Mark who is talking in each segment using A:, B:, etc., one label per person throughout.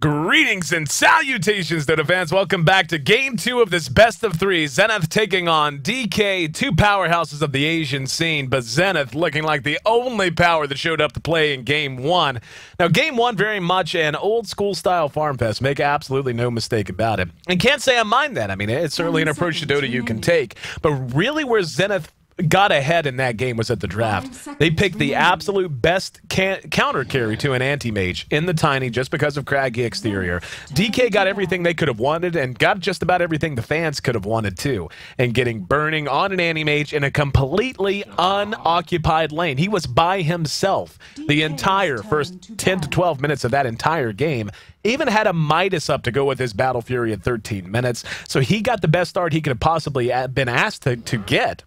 A: Greetings and salutations, Dota fans. Welcome back to Game 2 of this best of 3. Zenith taking on DK, two powerhouses of the Asian scene, but Zenith looking like the only power that showed up to play in Game 1. Now, Game 1 very much an old-school style farm fest. Make absolutely no mistake about it. And can't say I mind that. I mean, it's certainly an approach to Dota you can take. But really where Zenith got ahead in that game was at the draft. They picked the absolute best counter carry to an anti-mage in the Tiny just because of craggy exterior. DK got everything they could have wanted and got just about everything the fans could have wanted too. And getting burning on an anti-mage in a completely unoccupied lane. He was by himself the entire first 10 to 12 minutes of that entire game. Even had a Midas up to go with his Battle Fury at 13 minutes. So he got the best start he could have possibly been asked to get.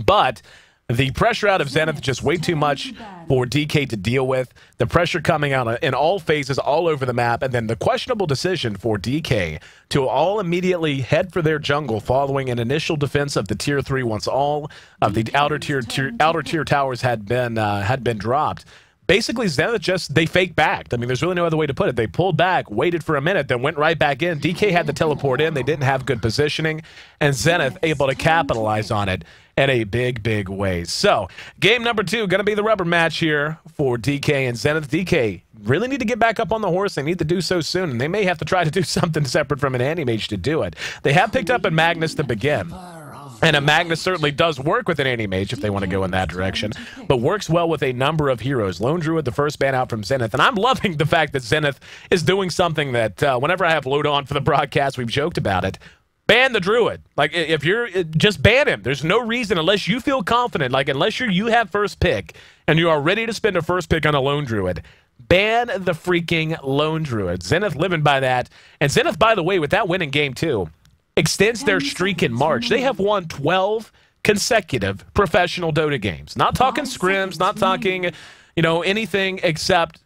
A: But the pressure out of Zenith just way too much for DK to deal with. The pressure coming out in all phases, all over the map, and then the questionable decision for DK to all immediately head for their jungle following an initial defense of the Tier 3 once all of the outer tier towers had been dropped. Basically, Zenith just, they fake backed. I mean, there's really no other way to put it. They pulled back, waited for a minute, then went right back in. DK had to teleport in. They didn't have good positioning, and Zenith able to capitalize on it in a big, big way. So, game number 2, going to be the rubber match here for DK and Zenith. DK really need to get back up on the horse. They need to do so soon, and they may have to try to do something separate from an anti-mage to do it. They have picked up a Magnus to begin. And a Magnus certainly does work with an anti-mage if they want to go in that direction, but works well with a number of heroes. Lone Druid, the first ban out from Zenith, and I'm loving the fact that Zenith is doing something that whenever I have Load on for the broadcast, we've joked about it. Ban the Druid. Like, if you're, just ban him. There's no reason, unless you feel confident, like, unless you have first pick, and you are ready to spend a first pick on a Lone Druid, ban the freaking Lone Druid. Zenith living by that. And Zenith, by the way, with that win in Game 2, extends their streak in March. They have won 12 consecutive professional Dota games. Not talking scrims, not talking, you know, anything except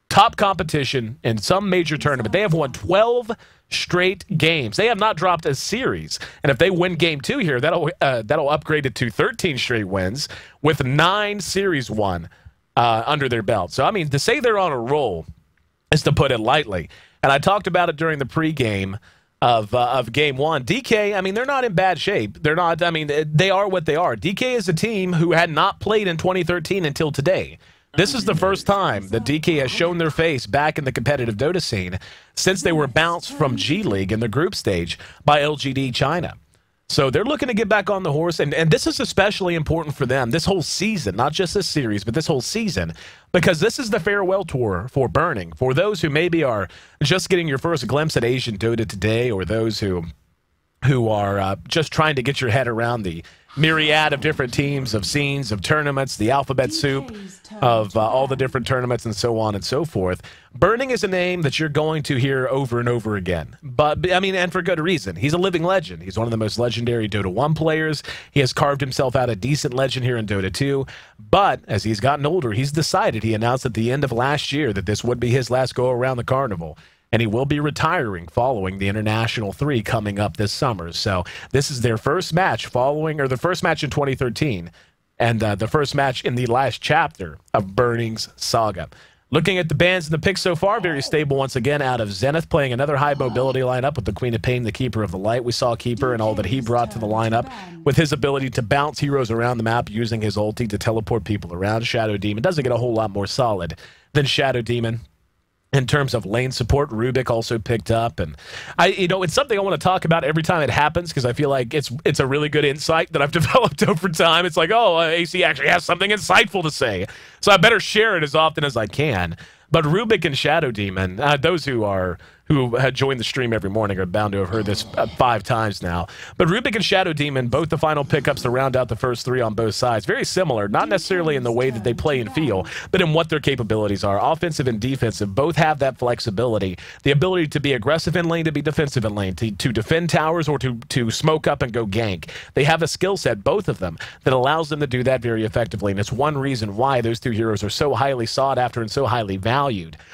A: top competition in some major tournament. They have won 12 straight games. They have not dropped a series. And if they win Game 2 here, that'll upgrade it to 13 straight wins with 9 series won under their belt. So, I mean, to say they're on a roll is to put it lightly. And I talked about it during the pregame of Game 1. DK, I mean, they're not in bad shape. They're not, I mean, they are what they are. DK is a team who had not played in 2013 until today. This is the first time that DK has shown their face back in the competitive Dota scene since they were bounced from G League in the group stage by LGD China. So they're looking to get back on the horse, and this is especially important for them this whole season, not just this series, but this whole season, because this is the farewell tour for Burning. For those who maybe are just getting your first glimpse at Asian Dota today, or those who are just trying to get your head around the myriad of different teams, of scenes, of tournaments, the alphabet soup of all the different tournaments and so on and so forth. Burning is a name that you're going to hear over and over again. But, I mean, and for good reason. He's a living legend. He's one of the most legendary Dota 1 players. He has carved himself out a decent legend here in Dota 2. But, as he's gotten older, he's decided, he announced at the end of last year that this would be his last go around the carnival. And he will be retiring following the International 3 coming up this summer. So this is their first match following, or the first match in 2013, and the first match in the last chapter of Burning's saga. Looking at the bans and the picks so far, very stable once again out of Zenith, playing another high mobility lineup with the Queen of Pain, the Keeper of the Light. We saw Keeper and all that he brought to the lineup with his ability to bounce heroes around the map using his ulti to teleport people around. Shadow Demon doesn't get a whole lot more solid than Shadow Demon. In terms of lane support, Rubik also picked up, and you know, it's something I want to talk about every time it happens because I feel like it's a really good insight that I've developed over time. It's like, oh, AC actually has something insightful to say, so I better share it as often as I can. But Rubik and Shadow Demon, those who had joined the stream every morning are bound to have heard this 5 times now. But Rubik and Shadow Demon, both the final pickups to round out the first 3 on both sides. Very similar, not necessarily in the way that they play and feel, but in what their capabilities are. Offensive and defensive, both have that flexibility. The ability to be aggressive in lane, to be defensive in lane, to defend towers or to smoke up and go gank. They have a skill set, both of them, that allows them to do that very effectively. And it's one reason why those 2 heroes are so highly sought after and so highly valued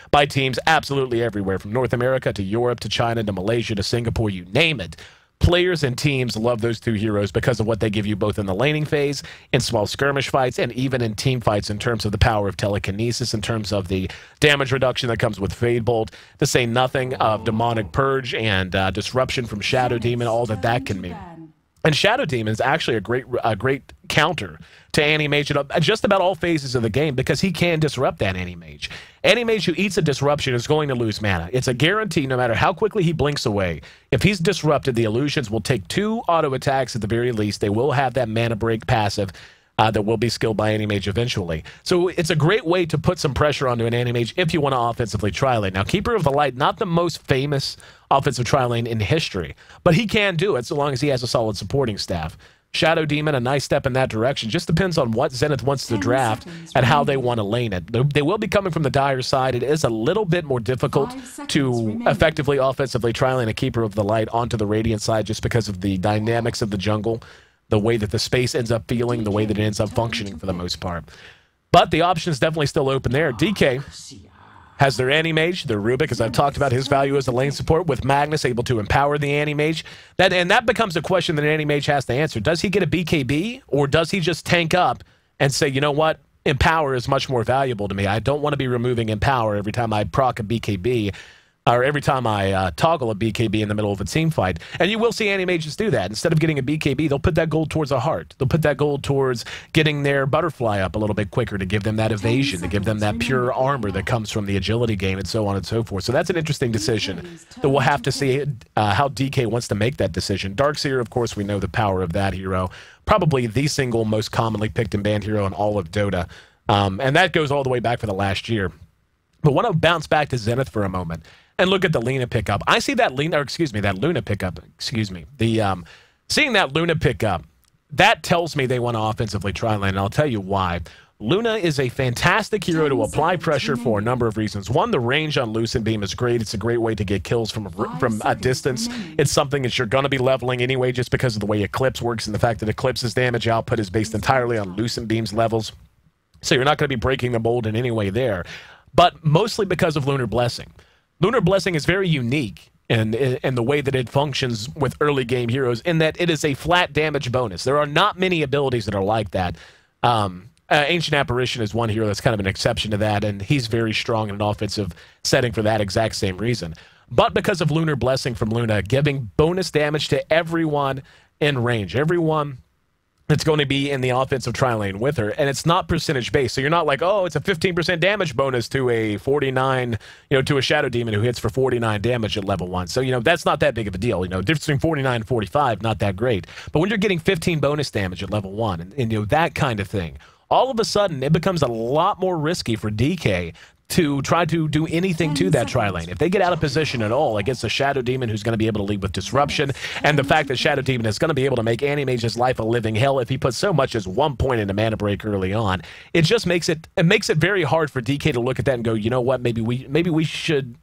A: by teams absolutely everywhere, from North America to Europe to China to Malaysia to Singapore, you name it. Players and teams love those two heroes because of what they give you both in the laning phase, in small skirmish fights, and even in team fights in terms of the power of telekinesis, in terms of the damage reduction that comes with Fade Bolt, to say nothing of Demonic Purge and Disruption from Shadow Demon, all that can mean. And Shadow Demon is actually a great counter to Anti-Mage at just about all phases of the game because he can disrupt that Anti-Mage. Anti-Mage who eats a disruption is going to lose mana. It's a guarantee no matter how quickly he blinks away. If he's disrupted, the illusions will take 2 auto attacks at the very least. They will have that mana break passive that will be skilled by Anti-Mage eventually. So it's a great way to put some pressure onto an Anti-Mage if you want to offensively tri-lane. Now, Keeper of the Light, not the most famous offensive tri-lane in history, but he can do it so long as he has a solid supporting staff. Shadow Demon, a nice step in that direction. Just depends on what Zenith wants to draft and how they want to lane it. They will be coming from the Dire side. It is a little bit more difficult to effectively offensively tri-lane a Keeper of the Light onto the Radiant side just because of the dynamics of the jungle, the way that the space ends up feeling, the way that it ends up functioning for the most part. But the option is definitely still open there. DK has their Anti-Mage, their Rubik, as I've talked about his value as a lane support, with Magnus able to empower the Anti-Mage. That becomes a question that an Anti-Mage has to answer. Does he get a BKB, or does he just tank up and say, you know what, Empower is much more valuable to me. I don't want to be removing Empower every time I proc a BKB, or every time I toggle a BKB in the middle of a team fight. And you will see Anti-Mages do that. Instead of getting a BKB, they'll put that gold towards a heart. They'll put that gold towards getting their Butterfly up a little bit quicker to give them that evasion, to give them that pure armor that comes from the agility game, and so on and so forth. So that's an interesting decision that we'll have to see how DK wants to make that decision. Darkseer, of course, we know the power of that hero. Probably the single most commonly picked and banned hero in all of Dota. And that goes all the way back for the last year. But I want to bounce back to Zenith for a moment and look at the Lina pickup. I see that that Luna pickup, seeing that Luna pickup, that tells me they want to offensively tri-lane, and I'll tell you why. Luna is a fantastic hero to apply pressure for a number of reasons. One, the range on Lucent Beam is great. It's a great way to get kills from a distance. It's something that you're going to be leveling anyway just because of the way Eclipse works and the fact that Eclipse's damage output is based entirely on Lucent Beam's levels. So you're not going to be breaking the mold in any way there. But mostly because of Lunar Blessing. Lunar Blessing is very unique in the way that it functions with early game heroes, in that it is a flat damage bonus. There are not many abilities that are like that. Ancient Apparition is one hero that's kind of an exception to that, and he's very strong in an offensive setting for that exact same reason. But because of Lunar Blessing from Luna, giving bonus damage to everyone in range, everyone that's going to be in the offensive tri-lane with her, and it's not percentage based. So you're not like, oh, it's a 15% damage bonus to a 49, to a Shadow Demon who hits for 49 damage at level 1. So, that's not that big of a deal. The difference between 49 and 45, not that great. But when you're getting 15 bonus damage at level 1, and that kind of thing, all of a sudden it becomes a lot more risky for DK to try to do anything to that tri-lane. If they get out of position at all against a Shadow Demon who's going to be able to lead with Disruption, and the fact that Shadow Demon is going to be able to make Anti-Mage's life a living hell if he puts so much as 1 point into mana break early on, it just makes it very hard for DK to look at that and go, you know what, maybe we should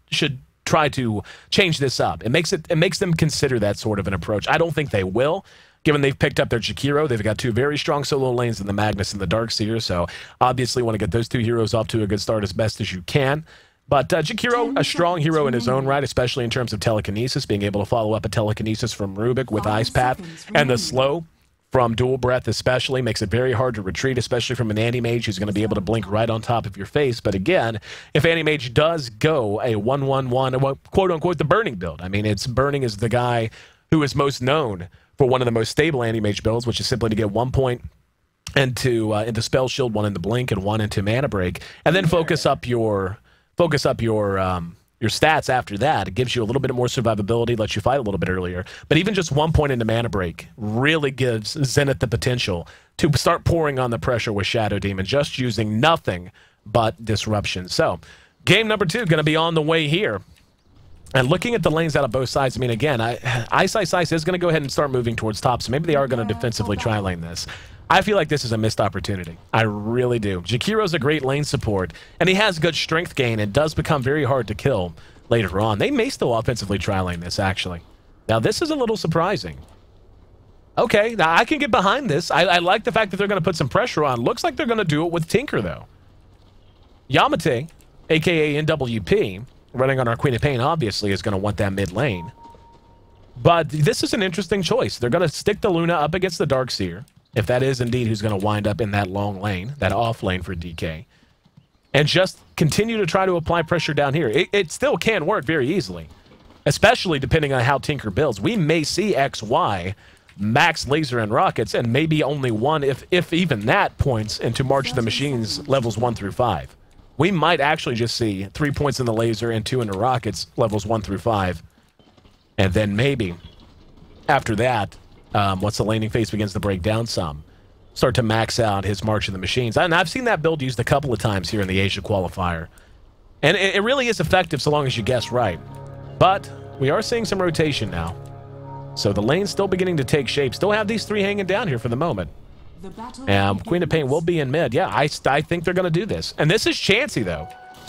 A: try to change this up. It makes them consider that sort of an approach. I don't think they will. Given they've picked up their Jakiro, they've got 2 very strong solo lanes in the Magnus and the Darkseer, so obviously want to get those 2 heroes off to a good start as best as you can. But Jakiro, a strong hero in his own right, especially in terms of telekinesis, being able to follow up a telekinesis from Rubik with Ice Path, and the slow from Dual Breath especially makes it very hard to retreat, especially from an Anti-Mage who's going to be able to blink right on top of your face. But again, if Anti-Mage does go a 1-1-1, quote-unquote, the Burning build, I mean, Burning is the guy who is most known for one of the most stable Anti-Mage builds, which is simply to get 1 point into Spell Shield, 1 into Blink, and 1 into Mana Break, and then focus up your stats after that. It gives you a little bit more survivability, lets you fight a little bit earlier. But even just 1 point into Mana Break really gives Zenith the potential to start pouring on the pressure with Shadow Demon, just using nothing but Disruption. So, game number 2 going to be on the way here. And looking at the lanes out of both sides, I mean, again, Ice is going to go ahead and start moving towards top, so maybe they are going to defensively tri-lane this. I feel like this is a missed opportunity. I really do. Jakiro's a great lane support, and he has good strength gain. It does become very hard to kill later on. They may still offensively tri-lane this, actually. Now, this is a little surprising. Okay, now I can get behind this. I like the fact that they're going to put some pressure on. Looks like they're going to do it with Tinker, though. Yamate, a.k.a. NWP, running on our Queen of Pain, obviously, is going to want that mid lane. But this is an interesting choice. They're going to stick the Luna up against the Darkseer, if that is indeed who's going to wind up in that long lane, that off lane for DK, and just continue to try to apply pressure down here. It still can work very easily, especially depending on how Tinker builds. We may see XY max laser and rockets, and maybe only one, if even that, points into March of the Machines levels 1 through 5. We might actually just see 3 points in the laser and 2 in the rockets levels 1 through 5. And then maybe after that, once the laning phase begins to break down some, start to max out his March of the Machines. And I've seen that build used a couple of times here in the Asia qualifier. And it really is effective so long as you guess right. But we are seeing some rotation now. So the lane's still beginning to take shape. Still have these 3 hanging down here for the moment. Queen of Pain will be in mid. Yeah, I think they're going to do this. And this is chancy, though.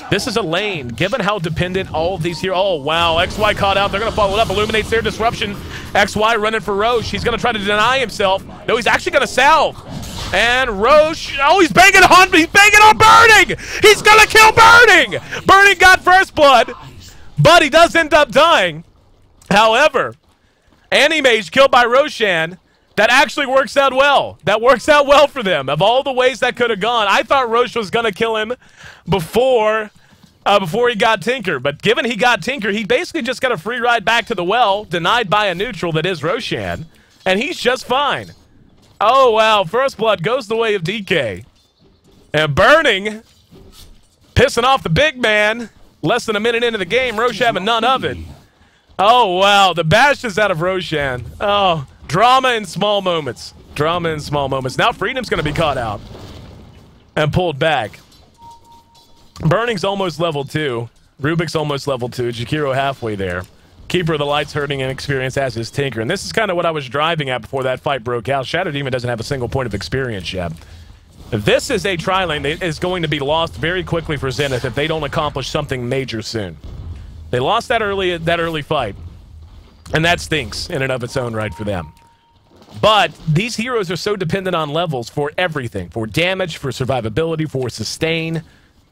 A: This is a lane, given how dependent all of these here... Oh, wow. XY caught out. They're going to follow it up. Illuminates their disruption. XY running for Roche. He's going to try to deny himself. No, he's actually going to salve. And Roche... Oh, he's banging on Burning! He's going to kill Burning! Burning got first blood, but he does end up dying. However... Animage killed by Roshan. That actually works out well. That works out well for them. Of all the ways that could have gone, I thought Roche was going to kill him before he got Tinker. But given he got Tinker, he basically just got a free ride back to the well, denied by a neutral that is Roshan. And he's just fine. Oh, wow. First blood goes the way of DK. And Burning, pissing off the big man. Less than a minute into the game, Roche having none of it. Oh, wow. The bash is out of Roshan. Oh, drama in small moments. Drama in small moments. Now Freedom's going to be caught out and pulled back. Burning's almost level 2. Rubik's almost level 2. Jakiro halfway there. Keeper of the Lights hurting in experience as his Tinker. And this is kind of what I was driving at before that fight broke out. Shadow Demon doesn't have a single point of experience yet. This is a tri-lane that is going to be lost very quickly for Zenith if they don't accomplish something major soon. They lost that early fight, and that stinks in and of its own right for them. But these heroes are so dependent on levels for everything, for damage, for survivability, for sustain,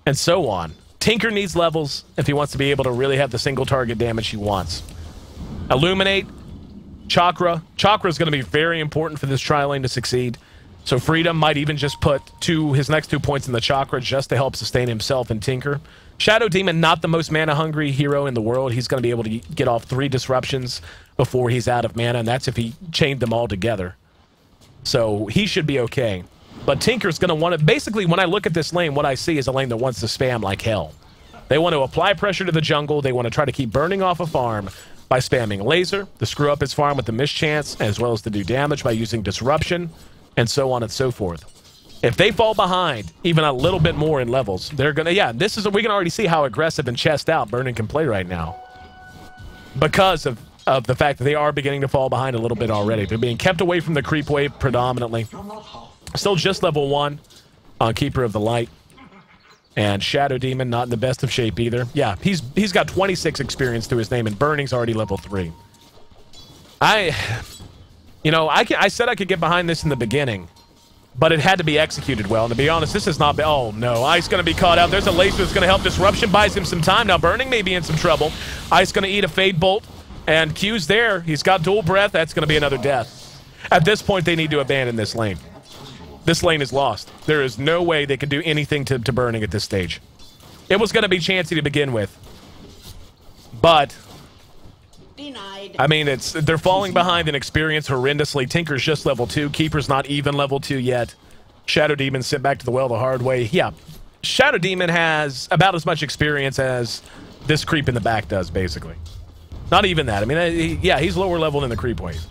A: and so on. Tinker needs levels if he wants to be able to really have the single target damage he wants. Illuminate, Chakra. Chakra is going to be very important for this tri-lane to succeed. So Freedom might even just put his next 2 points in the Chakra just to help sustain himself and Tinker. Shadow Demon, not the most mana-hungry hero in the world. He's going to be able to get off 3 disruptions before he's out of mana, and that's if he chained them all together. So he should be okay. But Tinker's going to want to... Basically, when I look at this lane, what I see is a lane that wants to spam like hell. They want to apply pressure to the jungle. They want to try to keep Burning off a farm by spamming Laser, to screw up his farm with the mischance, as well as to do damage by using Disruption, and so on and so forth. If they fall behind even a little bit more in levels, they're going to... Yeah, we can already see how aggressive and chest out Burning can play right now. Because of the fact that they are beginning to fall behind a little bit already. They're being kept away from the creep wave predominantly. Still just level 1 on Keeper of the Light. And Shadow Demon not in the best of shape either. Yeah, he's got 26 experience to his name, and Burning's already level 3. I said I could get behind this in the beginning, but it had to be executed well. And to be honest, this is not... Oh, no. Ice going to be caught out. There's a laser that's going to help. Disruption buys him some time. Now, Burning may be in some trouble. Ice going to eat a Fade Bolt. And Q's there. He's got dual breath. That's going to be another death. At this point, they need to abandon this lane. This lane is lost. There is no way they can do anything to Burning at this stage. It was going to be chancy to begin with. But...
B: Denied.
A: I mean, they're falling behind in experience horrendously. Tinker's just level 2. Keeper's not even level 2 yet. Shadow Demon sent back to the well the hard way. Yeah, Shadow Demon has about as much experience as this creep in the back does, basically. Not even that. I mean, yeah, he's lower level than the creep wave.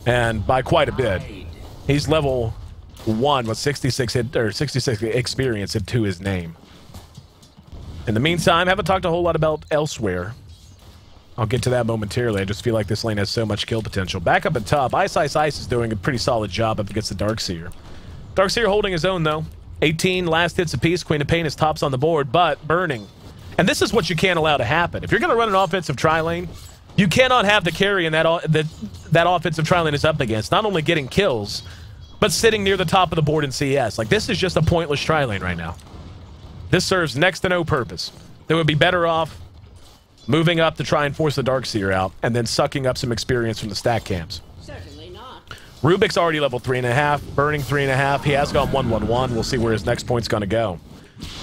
A: And by quite a bit. He's level 1 with 66 experience to his name. In the meantime, haven't talked a whole lot about elsewhere. I'll get to that momentarily. I just feel like this lane has so much kill potential. Back up at top, Ice is doing a pretty solid job up against the Darkseer. Darkseer holding his own, though. 18 last hits apiece. Queen of Pain is tops on the board, but Burning. And this is what you can't allow to happen. If you're going to run an offensive tri-lane, you cannot have the carry in that offensive tri-lane is up against. Not only getting kills, but sitting near the top of the board in CS. Like, this is just a pointless tri-lane right now. This serves next to no purpose. They would be better off moving up to try and force the Darkseer out, and then sucking up some experience from the stack camps.
B: Certainly not.
A: Rubik's already level 3.5, Burning 3.5. He has gone 1-1-1. We'll see where his next point's going to go.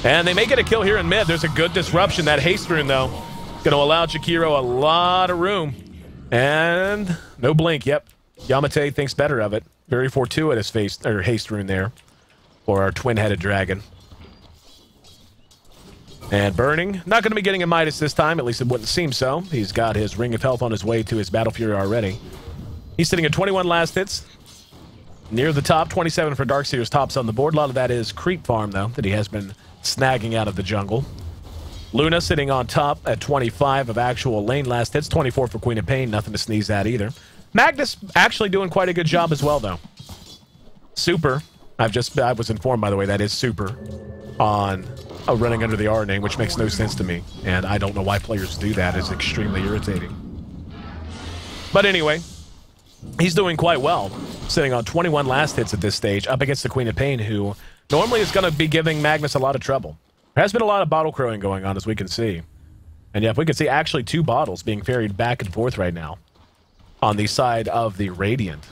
A: And they may get a kill here in mid. There's a good disruption. That haste rune, though, going to allow Jakiro a lot of room. And no blink. Yep. Yamate thinks better of it. Very fortuitous haste rune there for our twin-headed dragon. And Burning, not going to be getting a Midas this time. At least it wouldn't seem so. He's got his Ring of Health on his way to his Battle Fury already. He's sitting at 21 last hits. Near the top, 27 for Darkseer's tops on the board. A lot of that is creep farm, though, that he has been snagging out of the jungle. Luna sitting on top at 25 of actual lane last hits. 24 for Queen of Pain. Nothing to sneeze at either. Magnus actually doing quite a good job as well, though. Super. I was informed, by the way, that is Super on running under the R name, which makes no sense to me. And I don't know why players do that. It's extremely irritating. But anyway, he's doing quite well. Sitting on 21 last hits at this stage, up against the Queen of Pain, who normally is going to be giving Magnus a lot of trouble. There has been a lot of bottle crowing going on, as we can see. And yeah, if we can see actually 2 bottles being ferried back and forth right now on the side of the Radiant.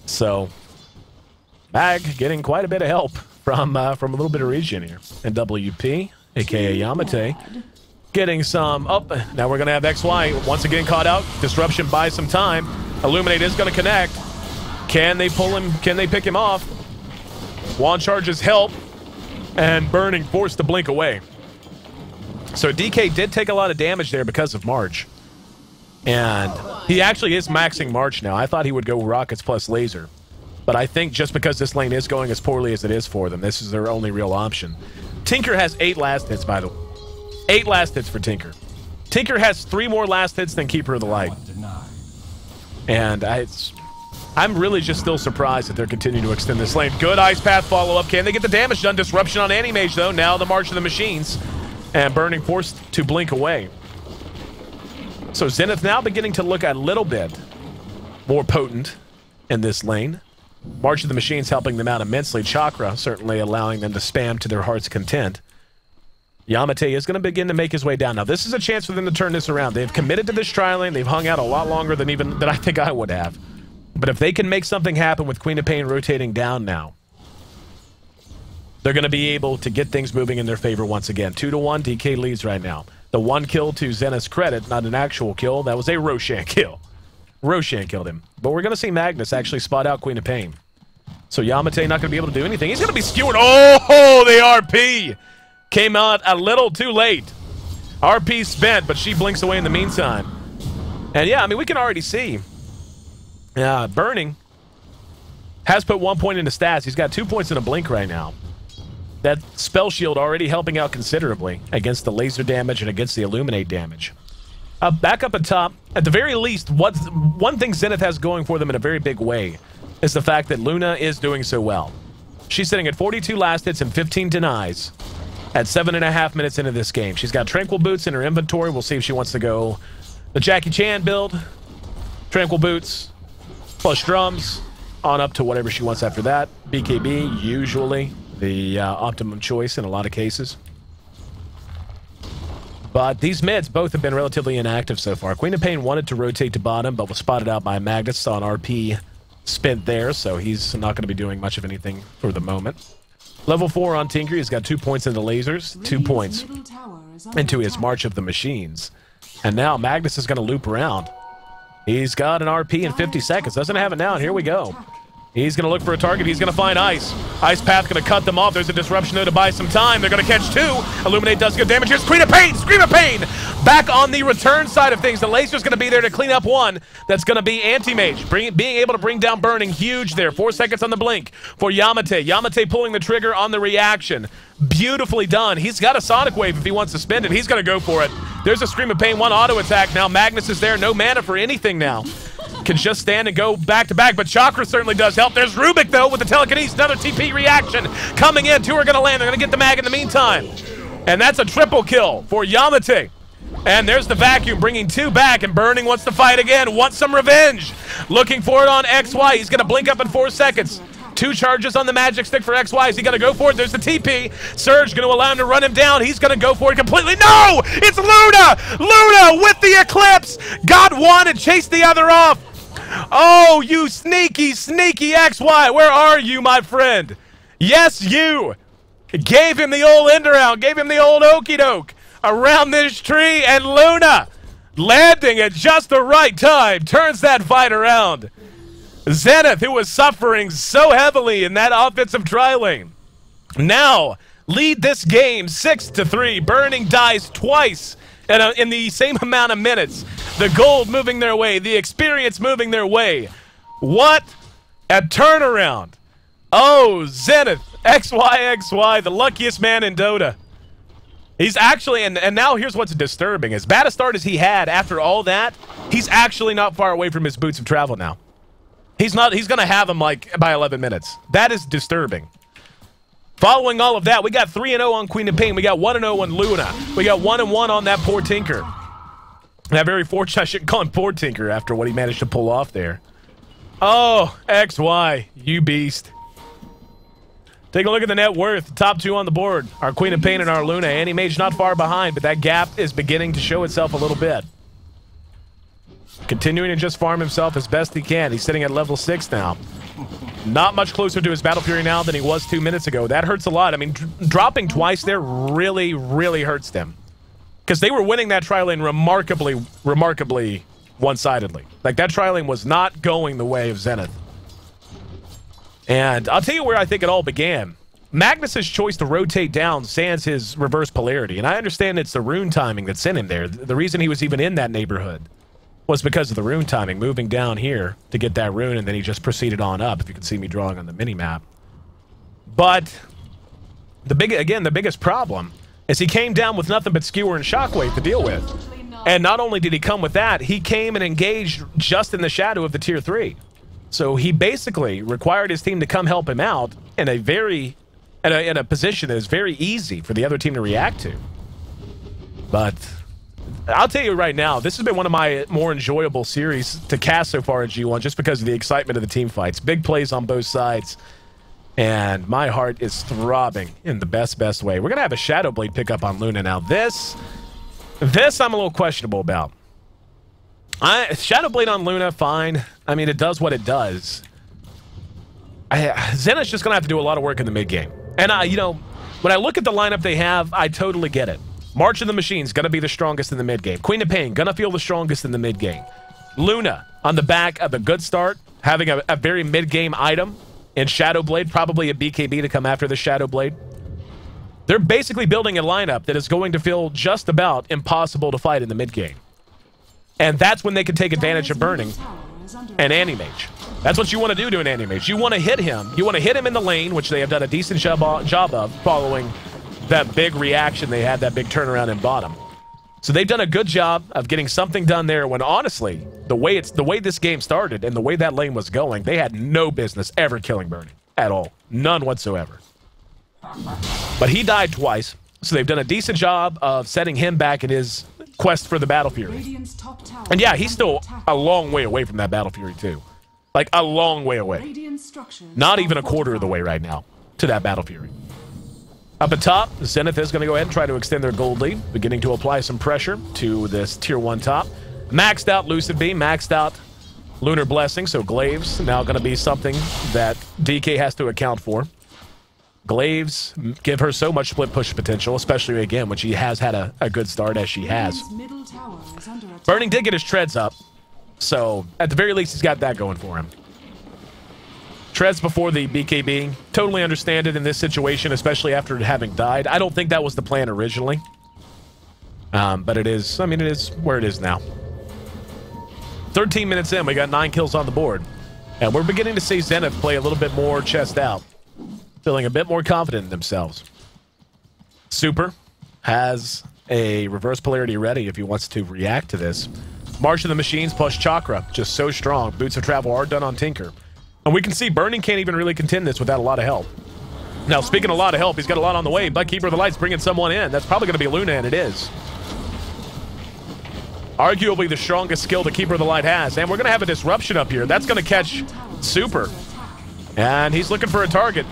A: So, Mag getting quite a bit of help from a little bit of regen here. And WP, a.k.a. Yamate, getting some up. Now we're going to have XY once again caught out. Disruption buys some time. Illuminate is going to connect. Can they pull him? Can they pick him off? Wand charges help. And Burning forced to blink away. So DK did take a lot of damage there because of March. And he actually is maxing March now. I thought he would go Rockets plus Laser. But I think just because this lane is going as poorly as it is for them, this is their only real option. Tinker has 8 last hits, by the way. 8 last hits for Tinker. Tinker has 3 more last hits than Keeper of the Light. And I'm really just still surprised that they're continuing to extend this lane. Good Ice Path follow-up. Can they get the damage done? Disruption on Anti-Mage, though. Now the March of the Machines. And Burning forced to blink away. So Zenith now beginning to look a little bit more potent in this lane. March of the Machines helping them out immensely. Chakra certainly allowing them to spam to their heart's content. Yamate is going to begin to make his way down. Now, this is a chance for them to turn this around. They've committed to this tri-lane. They've hung out a lot longer than I think I would have. But if they can make something happen with Queen of Pain rotating down now, they're going to be able to get things moving in their favor once again. 2-1, DK leads right now. The 1 kill to Zenith's credit, not an actual kill. That was a Roshan kill. Roshan killed him. But we're going to see Magnus actually spot out Queen of Pain. So Yamate not going to be able to do anything. He's going to be skewered. Oh, the RP came out a little too late. RP spent, but she blinks away in the meantime. And yeah, I mean, we can already see Burning has put 1 point into stats. He's got 2 points in a blink right now. That spell shield already helping out considerably against the laser damage and against the illuminate damage. Back up at top, at the very least, one thing Zenith has going for them in a very big way is the fact that Luna is doing so well. She's sitting at 42 last hits and 15 denies at 7.5 minutes into this game. She's got Tranquil Boots in her inventory. We'll see if she wants to go the Jackie Chan build. Tranquil Boots plus drums on up to whatever she wants after that. BKB, usually the optimum choice in a lot of cases. But these mids both have been relatively inactive so far. Queen of Pain wanted to rotate to bottom, but was spotted out by Magnus on RP spent there, so he's not going to be doing much of anything for the moment. Level 4 on Tinker. He's got 2 points into lasers, 2 points into his March of the Machines. And now Magnus is going to loop around. He's got an RP in 50 seconds. Doesn't have it now, and here we go. He's going to look for a target. He's going to find Ice. Ice Path going to cut them off. There's a disruption, though, to buy some time. They're going to catch 2. Illuminate does good damage. Here's Queen of Pain. Scream of Pain. Back on the return side of things. The laser's going to be there to clean up 1. That's going to be Anti-Mage. Being able to bring down Burning. Huge there. 4 seconds on the blink for Yamate. Yamate pulling the trigger on the reaction. Beautifully done. He's got a Sonic Wave if he wants to spend it. He's going to go for it. There's a Scream of Pain. 1 auto attack. Now Magnus is there. No mana for anything now. Can just stand and go back-to-back, but Chakra certainly does help. There's Rubik, though, with the telekinesis. Another TP reaction coming in. 2 are going to land. They're going to get the mag in the meantime. And that's a triple kill for Yamate. And there's the vacuum, bringing 2 back, and Burning wants to fight again. Wants some revenge. Looking for it on XY. He's going to blink up in 4 seconds. 2 charges on the magic stick for XY. Is he going to go for it? There's the TP. Surge going to allow him to run him down. He's going to go for it completely. No! It's Luna! Luna with the Eclipse! Got one and chased the other off. Oh, you sneaky, sneaky XY. Where are you, my friend? Yes, you. Gave him the old end around. Gave him the old okey doke around this tree. And Luna, landing at just the right time, turns that fight around. Zenith, who was suffering so heavily in that offensive tri lane, now lead this game 6-3. Burning dies twice in the same amount of minutes. The gold moving their way, the experience moving their way. What a turnaround. Oh, Zenith, XY, the luckiest man in Dota. He's actually, and now here's what's disturbing. As bad a start as he had after all that, he's actually not far away from his boots of travel now. He's going to have him like by 11 minutes. That is disturbing. Following all of that, we got 3-0 on Queen of Pain. We got 1-0 on Luna. We got 1-1 on that poor Tinker. That very fortunate, I shouldn't call him poor Tinker after what he managed to pull off there. Oh, XY, you beast. Take a look at the net worth. Top 2 on the board. Our Queen of Pain and our Luna. Anti-Mage not far behind, but that gap is beginning to show itself a little bit. Continuing to just farm himself as best he can. He's sitting at level 6 now. Not much closer to his Battle Fury now than he was 2 minutes ago. That hurts a lot. I mean, dropping twice there really, really hurts them. Because they were winning that tri lane remarkably one-sidedly. Like, that tri lane was not going the way of Zenith. And I'll tell you where I think it all began. Magnus's choice to rotate down sans his reverse polarity. And I understand it's the rune timing that sent him there. The reason he was even in that neighborhood was because of the rune timing, moving down here to get that rune, and then he just proceeded on up, if you can see me drawing on the mini-map. But the biggest problem is he came down with nothing but Skewer and Shockwave to deal with. And not only did he come with that, he came and engaged just in the shadow of the tier 3. So he basically required his team to come help him out in a position that is very easy for the other team to react to. But I'll tell you right now, this has been one of my more enjoyable series to cast so far at G1 just because of the excitement of the team fights. Big plays on both sides. And my heart is throbbing in the best way. We're going to have a Shadow Blade pick up on Luna now. This I'm a little questionable about. Shadow Blade on Luna, fine. I mean, it does what it does. Zenith's just going to have to do a lot of work in the mid-game. And, you know, when I look at the lineup they have, I totally get it. March of the Machine's going to be the strongest in the mid-game. Queen of Pain, going to feel the strongest in the mid-game. Luna, on the back of a good start, having a very mid-game item in Shadow Blade, probably a BKB to come after the Shadow Blade. They're basically building a lineup that is going to feel just about impossible to fight in the mid-game. And that's when they can take advantage of Burning and Anti-Mage. That's what you want to do to an Anti-Mage. You want to hit him. You want to hit him in the lane, which they have done a decent job of following that big reaction they had, that big turnaround in bottom. So they've done a good job of getting something done there when, honestly, the way this game started and the way that lane was going, they had no business ever killing Burning at all. None whatsoever. But he died twice, so they've done a decent job of setting him back in his quest for the Battle Fury. And yeah, he's still a long way away from that Battle Fury too. Like, a long way away. Not even a quarter of the way right now to that Battle Fury. Up at top, Zenith is going to go ahead and try to extend their gold lead, beginning to apply some pressure to this tier 1 top. Maxed out Lucid Beam, maxed out Lunar Blessing, so Glaives now going to be something that DK has to account for. Glaives give her so much split push potential, especially again when she has had a good start as she has. Burning did get his treads up, so at the very least he's got that going for him. Treads before the BKB. Totally understand it in this situation, especially after having died. I don't think that was the plan originally. But it is, I mean, it is where it is now. 13 minutes in, we got 9 kills on the board. And we're beginning to see Zenith play a little bit more chest out. Feeling a bit more confident in themselves. Super has a reverse polarity ready if he wants to react to this. March of the Machines plus Chakra, just so strong. Boots of Travel are done on Tinker. And we can see Burning can't even really contend this without a lot of help. Now, speaking of a lot of help, he's got a lot on the way, but Keeper of the Light's bringing someone in. That's probably going to be Luna, and it is. Arguably the strongest skill the Keeper of the Light has. And we're going to have a disruption up here. That's going to catch Super. And he's looking for a target.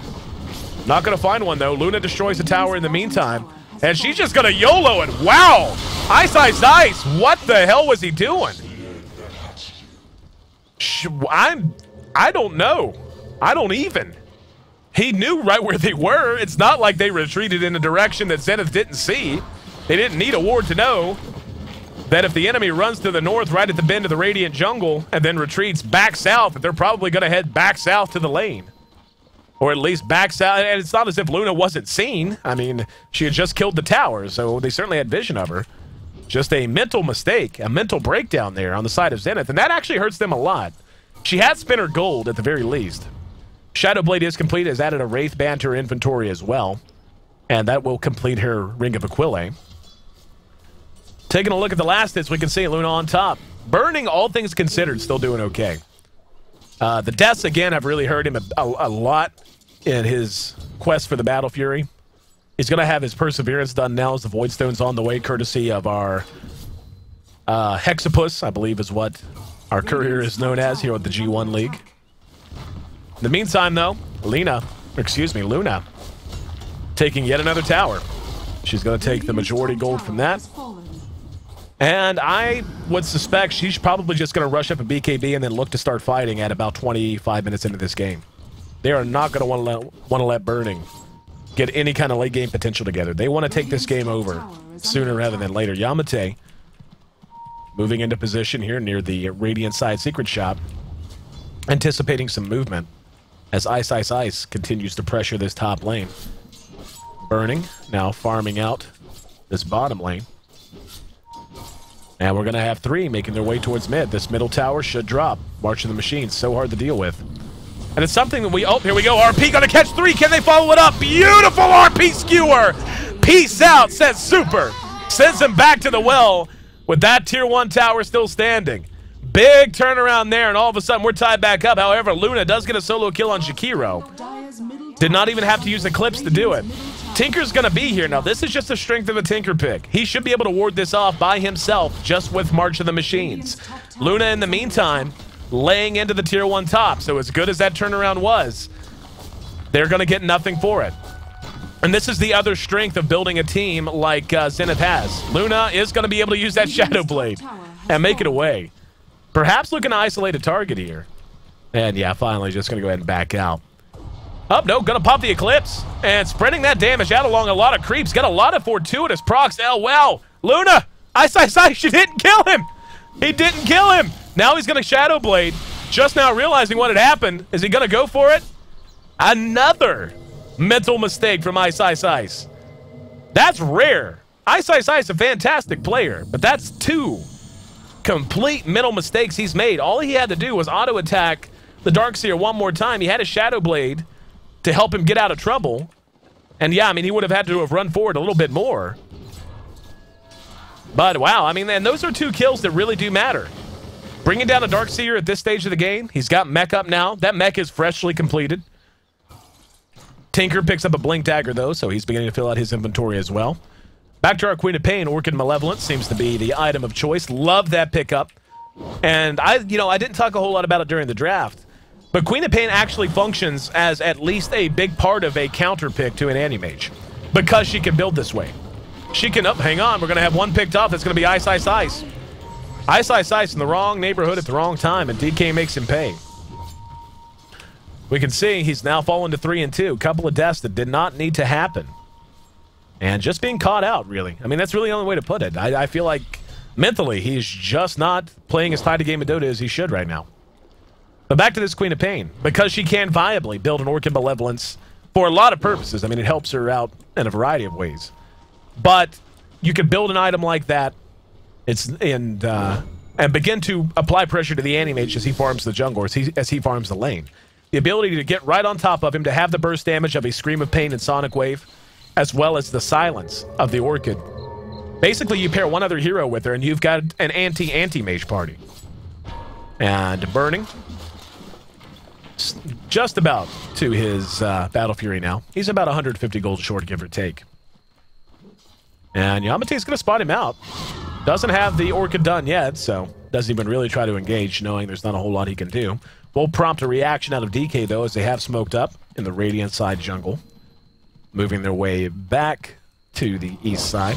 A: Not going to find one, though. Luna destroys the tower in the meantime. And she's just going to YOLO it. Wow! Ice, Ice, Ice! What the hell was he doing? I don't know. I don't even. He knew right where they were. It's not like they retreated in a direction that Zenith didn't see. They didn't need a ward to know that if the enemy runs to the north right at the bend of the Radiant Jungle and then retreats back south, that they're probably going to head back south to the lane. Or at least back south. And it's not as if Luna wasn't seen. I mean, she had just killed the tower, so they certainly had vision of her. Just a mental mistake, a mental breakdown there on the side of Zenith, and that actually hurts them a lot. She had Spinner Gold at the very least. Shadowblade is complete, has added a Wraith Band to her inventory as well, and that will complete her Ring of Aquila. Taking a look at the last hits, we can see Luna on top. Burning, all things considered, still doing okay. The deaths, again, have really hurt him a lot in his quest for the Battle Fury. He's going to have his Perseverance done now as the Void Stone's on the way, courtesy of our Hexapus, I believe is what our courier is known as here at the G1 League. In the meantime, though, Luna, taking yet another tower. She's going to take the majority gold from that. And I would suspect she's probably just going to rush up a BKB and then look to start fighting at about 25 minutes into this game. They are not going to want to let Burning get any kind of late game potential together. They want to take this game over sooner rather than later. Yamate moving into position here near the Radiant side secret shop, anticipating some movement as Ice, Ice, Ice continues to pressure this top lane. Burning now farming out this bottom lane. And we're going to have three making their way towards mid. This middle tower should drop. March of the Machines, so hard to deal with. And it's something that we... Oh, here we go. RP going to catch three. Can they follow it up? Beautiful RP skewer. Peace out, says Super. Sends him back to the well with that tier 1 tower still standing. Big turnaround there, and all of a sudden we're tied back up. However, Luna does get a solo kill on Shakiro. Did not even have to use Eclipse to do it. Tinker's going to be here. Now, this is just the strength of a Tinker pick. He should be able to ward this off by himself just with March of the Machines. Luna, in the meantime, laying into the tier 1 top. So as good as that turnaround was, they're going to get nothing for it. And this is the other strength of building a team like Zenith has. Luna is going to be able to use that Shadow Blade and make it away. Perhaps looking to isolate a target here. And yeah, finally just going to go ahead and back out. Oh, no, going to pop the Eclipse. And spreading that damage out along a lot of creeps. Got a lot of fortuitous procs. Oh, wow. Luna! Ice, Ice, Ice! She didn't kill him! He didn't kill him! Now he's going to Shadow Blade. Just now realizing what had happened. Is he going to go for it? Another mental mistake from Ice, Ice, Ice. That's rare. Ice, Ice, Ice, a fantastic player. But that's two complete mental mistakes he's made. All he had to do was auto-attack the Darkseer one more time. He had a Shadow Blade to help him get out of trouble. And yeah, I mean, he would have had to have run forward a little bit more. But wow, I mean, and those are two kills that really do matter. Bringing down a Darkseer at this stage of the game. He's got mech up now. That mech is freshly completed. Tinker picks up a Blink Dagger, though, so he's beginning to fill out his inventory as well. Back to our Queen of Pain. Orchid Malevolence seems to be the item of choice. Love that pickup. And I didn't talk a whole lot about it during the draft. But Queen of Pain actually functions as at least a big part of a counter pick to an Anti-Mage. Because she can build this way. She can... Oh, hang on. We're going to have one picked off. That's going to be Ice, Ice, Ice. Ice, Ice, Ice in the wrong neighborhood at the wrong time. And DK makes him pay. We can see he's now fallen to 3 and 2. Couple of deaths that did not need to happen. And just being caught out, really. I mean, that's really the only way to put it. I feel like mentally he's just not playing as tight a game of Dota as he should right now. But back to this Queen of Pain. Because she can viably build an Orchid Malevolence for a lot of purposes. I mean, it helps her out in a variety of ways. But you can build an item like that and begin to apply pressure to the Anti-Mage as he farms the jungle, or as he farms the lane. The ability to get right on top of him, to have the burst damage of a Scream of Pain and Sonic Wave, as well as the silence of the Orchid. Basically, you pair one other hero with her, and you've got an anti-Mage party. And Burning, just about to his Battle Fury now. He's about 150 gold short, give or take. And Yamate's going to spot him out. Doesn't have the Orchid done yet, so doesn't even really try to engage, knowing there's not a whole lot he can do. Will prompt a reaction out of DK, though, as they have smoked up in the Radiant side jungle. Moving their way back to the east side.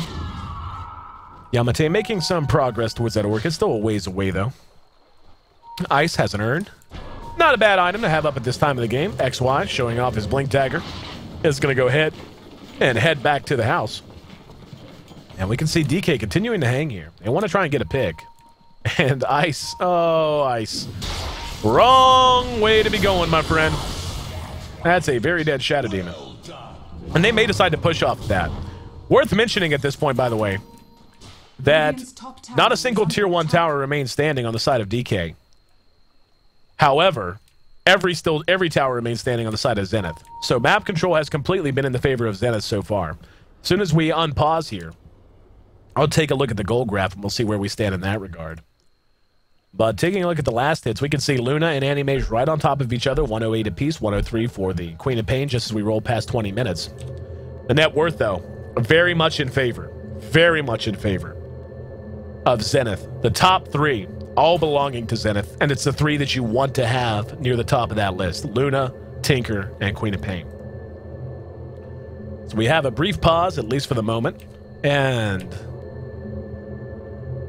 A: Yamate making some progress towards that Orchid. Still a ways away, though. Ice has an urn. Not a bad item to have up at this time of the game. XY showing off his Blink Dagger. Is going to go ahead and head back to the house. And we can see DK continuing to hang here. They want to try and get a pick. And Ice. Oh, Ice. Wrong way to be going, my friend. That's a very dead Shadow Demon. And they may decide to push off that. Worth mentioning at this point, by the way, that not a single tier 1 tower remains standing on the side of DK. However, every tower remains standing on the side of Zenith. So map control has completely been in the favor of Zenith so far. As soon as we unpause here, I'll take a look at the gold graph and we'll see where we stand in that regard. But taking a look at the last hits, we can see Luna and Anti-Mage right on top of each other, 108 apiece, 103 for the Queen of Pain, just as we roll past 20 minutes. The net worth, though, very much in favor of Zenith. The top 3, all belonging to Zenith, and it's the 3 that you want to have near the top of that list. Luna, Tinker, and Queen of Pain. So we have a brief pause, at least for the moment, and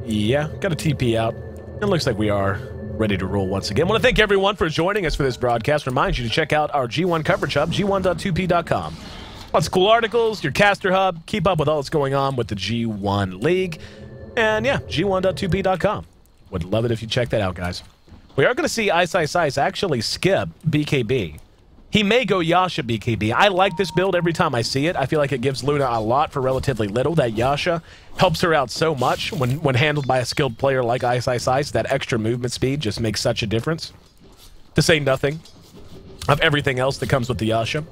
A: yeah, got a TP out. It looks like we are ready to roll once again. I want to thank everyone for joining us for this broadcast. Remind you to check out our G1 coverage hub, g1.2p.com. Lots of cool articles, your caster hub. Keep up with all that's going on with the G1 League. And yeah, g1.2p.com. Would love it if you check that out, guys. We are going to see Ice actually skip BKB. He may go Yasha BKB. I like this build every time I see it. I feel like it gives Luna a lot for relatively little. That Yasha helps her out so much when handled by a skilled player like Ice. That extra movement speed just makes such a difference. To say nothing of everything else that comes with the Yasha.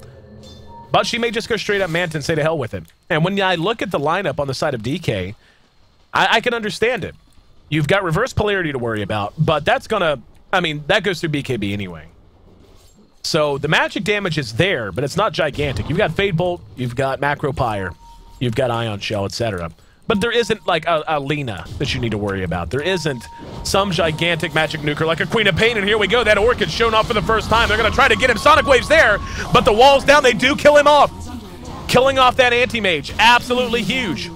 A: But she may just go straight up Manta and say to hell with it. And when I look at the lineup on the side of DK, I can understand it. You've got reverse polarity to worry about, but that's gonna, I mean, that goes through BKB anyway. So the magic damage is there, but it's not gigantic. You've got Fade Bolt, you've got Macro Pyre, you've got Ion Shell, etc. But there isn't like a Lina that you need to worry about. There isn't some gigantic magic nuker like a Queen of Pain, and here we go. That Orchid shown off for the first time. They're going to try to get him. Sonic Wave's there, but the wall's down. They do kill him off. Killing off that Anti-Mage. Absolutely huge.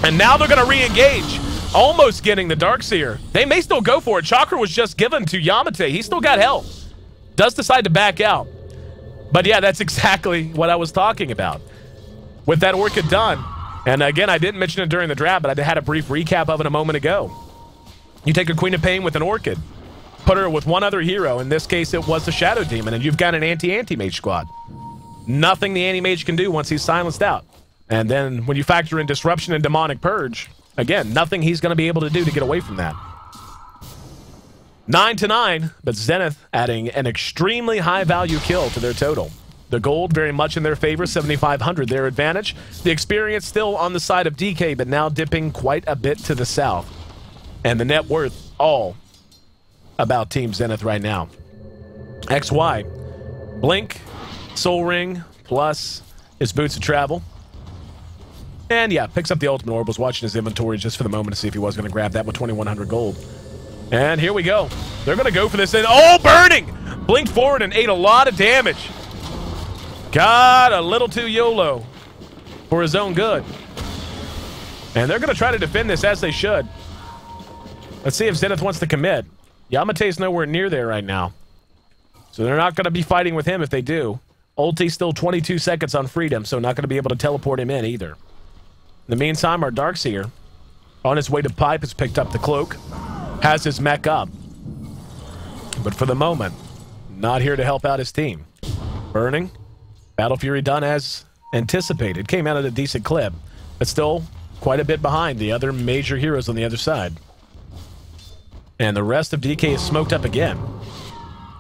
A: And now they're going to re-engage. Almost getting the Darkseer. They may still go for it. Chakra was just given to Yamate. He's still got health. Does decide to back out. But yeah, that's exactly what I was talking about. With that Orchid done. And again, I didn't mention it during the draft, but I had a brief recap of it a moment ago. You take a Queen of Pain with an Orchid. Put her with one other hero. In this case, it was the Shadow Demon. And you've got an Anti-Mage squad. Nothing the Anti-Mage can do once he's silenced out. And then when you factor in Disruption and Demonic Purge, again, nothing he's going to be able to do to get away from that. 9-9, but Zenith adding an extremely high value kill to their total. The gold very much in their favor, 7,500 their advantage. The experience still on the side of DK, but now dipping quite a bit to the south. And the net worth all about Team Zenith right now. XY, Blink, Soul Ring, plus his Boots of Travel. And yeah, picks up the Ultimate Orb, was watching his inventory just for the moment to see if he was going to grab that with 2,100 gold. And here we go. They're going to go for this. And oh, burning! Blinked forward and ate a lot of damage. Got a little too YOLO for his own good. And they're going to try to defend this as they should. Let's see if Zenith wants to commit. Yamate's nowhere near there right now. So they're not going to be fighting with him if they do. Ulti still 22 seconds on Freedom, so not going to be able to teleport him in either. In the meantime, our Darkseer, on his way to Pipe, has picked up the Cloak. Has his mech up. But for the moment, not here to help out his team. Burning. Battle Fury done as anticipated. Came out at a decent clip, but still quite a bit behind the other major heroes on the other side. And the rest of DK is smoked up again.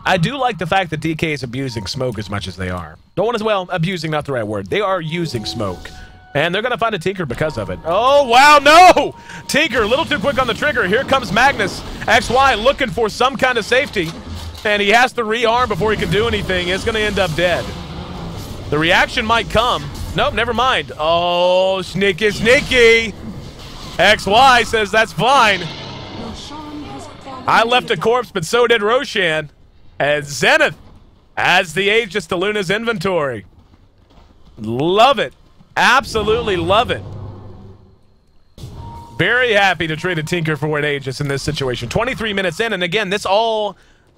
A: I do like the fact that DK is abusing smoke as much as they are. Don't want to, well, abusing, not the right word. They are using smoke. And they're going to find a Tinker because of it. Oh, wow, no! Tinker, a little too quick on the trigger. Here comes Magnus. XY looking for some kind of safety. And he has to rearm before he can do anything. It's going to end up dead. The reaction might come. Nope, never mind. Oh, sneaky, sneaky. XY says that's fine. I left a corpse, but so did Roshan. And Zenith adds the Aegis to Luna's inventory. Love it. Absolutely love it. Very happy to trade a Tinker for an Aegis in this situation. 23 minutes in, and again, this all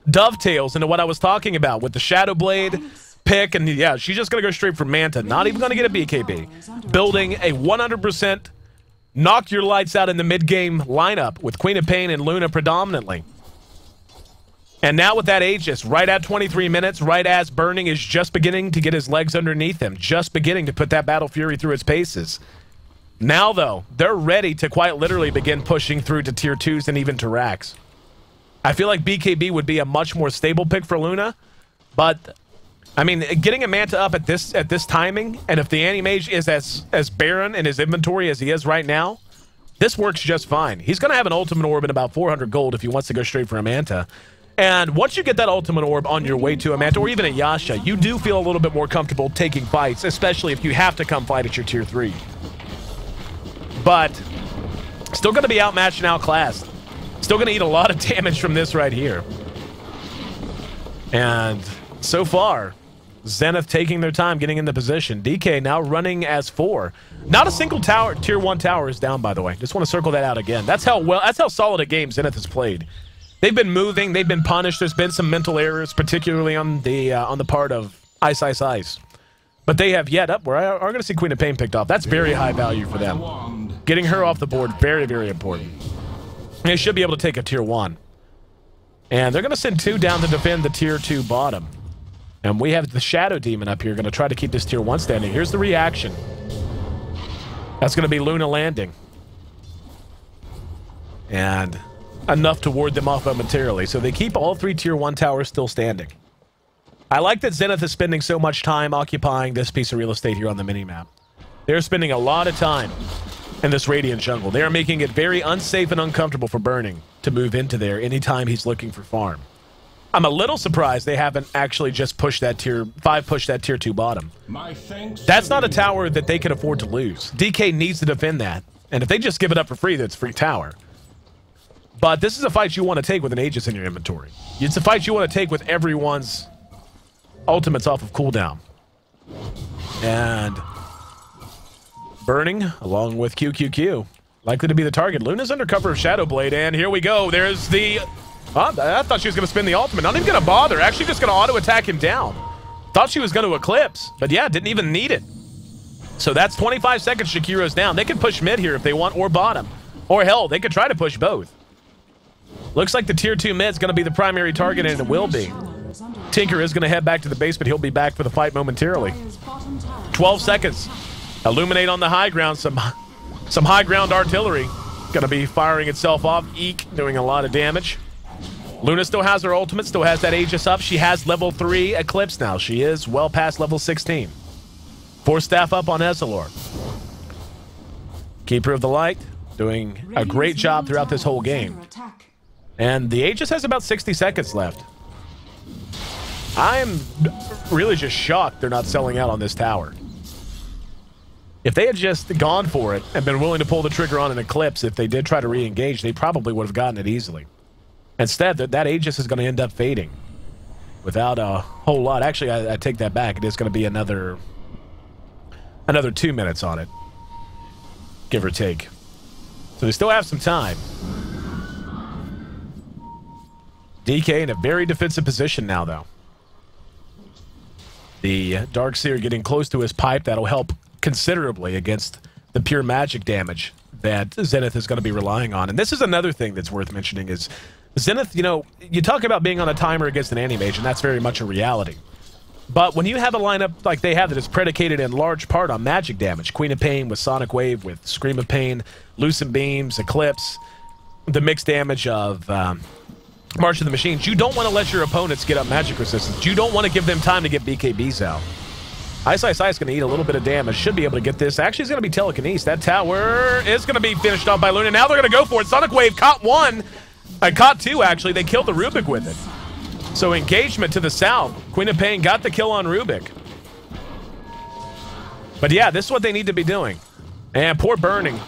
A: dovetails into what I was talking about with the Shadow Blade pick, and yeah, she's just going to go straight for Manta. Not even going to get a BKB. Building a 100% knock your lights out in the mid-game lineup with Queen of Pain and Luna predominantly. And now with that Aegis, right at 23 minutes, right as Burning is just beginning to get his legs underneath him, just beginning to put that Battle Fury through its paces. Now, though, they're ready to quite literally begin pushing through to tier 2s and even to racks. I feel like BKB would be a much more stable pick for Luna, but, I mean, getting a Manta up at this timing, and if the Anti-Mage is as barren in his inventory as he is right now, this works just fine. He's going to have an Ultimate Orb in about 400 gold if he wants to go straight for a Manta. And once you get that Ultimate Orb on your way to a Manta, or even a Yasha, you do feel a little bit more comfortable taking fights, especially if you have to come fight at your tier 3. But still going to be outmatched and outclassed. Still going to eat a lot of damage from this right here. And so far, Zenith taking their time getting into position. DK now running as 4. Not a single tower, tier 1 tower is down, by the way. Just want to circle that out again. That's how solid a game Zenith has played. They've been moving, they've been punished. There's been some mental errors, particularly on the part of Ice. But they have yet up. We are going to see Queen of Pain picked off. That's very high value for them. Getting her off the board, very, very important. They should be able to take a tier 1. And they're going to send 2 down to defend the tier 2 bottom. And we have the Shadow Demon up here, going to try to keep this tier 1 standing. Here's the reaction. That's going to be Luna landing. And enough to ward them off momentarily. So they keep all 3 tier 1 towers still standing. I like that Zenith is spending so much time occupying this piece of real estate here on the minimap. They're spending a lot of time in this Radiant jungle. They are making it very unsafe and uncomfortable for Burning to move into there anytime he's looking for farm. I'm a little surprised they haven't actually just pushed that tier 5, pushed that tier 2 bottom. That's not a tower that they can afford to lose. DK needs to defend that. And if they just give it up for free, that's free tower. But this is a fight you want to take with an Aegis in your inventory. It's a fight you want to take with everyone's ultimates off of cooldown. And Burning, along with QQQ, likely to be the target. Luna's under cover of Shadow Blade, and here we go. There's the... Oh, I thought she was going to spin the ultimate. Not even going to bother. Actually just going to auto-attack him down. Thought she was going to Eclipse, but yeah, didn't even need it. So that's 25 seconds Shakira's down. They can push mid here if they want, or bottom. Or hell, they could try to push both. Looks like the tier 2 mid's going to be the primary target, and it will be. Tinker is going to head back to the base, but he'll be back for the fight momentarily. 12 seconds. Illuminate on the high ground. Some high ground artillery. Going to be firing itself off. Eek, doing a lot of damage. Luna still has her ultimate, still has that Aegis up. She has level 3 Eclipse now. She is well past level 16. 4 staff up on Ezalor. Keeper of the Light, doing a great job throughout this whole game. And the Aegis has about 60 seconds left. I'm really just shocked they're not selling out on this tower. If they had just gone for it and been willing to pull the trigger on an Eclipse, if they did try to re-engage, they probably would have gotten it easily. Instead, that Aegis is going to end up fading without a whole lot. Actually, I take that back. It is going to be another 2 minutes on it, give or take. So they still have some time. DK in a very defensive position now, though. The Darkseer getting close to his pipe. That'll help considerably against the pure magic damage that Zenith is going to be relying on. And this is another thing that's worth mentioning is Zenith, you know, you talk about being on a timer against an Anti-Mage, and that's very much a reality. But when you have a lineup like they have that is predicated in large part on magic damage, Queen of Pain with Sonic Wave, with Scream of Pain, Lucent Beams, Eclipse, the mixed damage of March of the Machines, you don't want to let your opponents get up magic resistance. You don't want to give them time to get BKBs out. Ice is going to eat a little bit of damage. Should be able to get this. Actually, it's going to be telekinesis. That tower is going to be finished off by Luna. Now they're going to go for it. Sonic Wave caught 1. Caught 2, actually. They killed the Rubik with it. So engagement to the south. Queen of Pain got the kill on Rubik. But yeah, this is what they need to be doing. And poor Burning.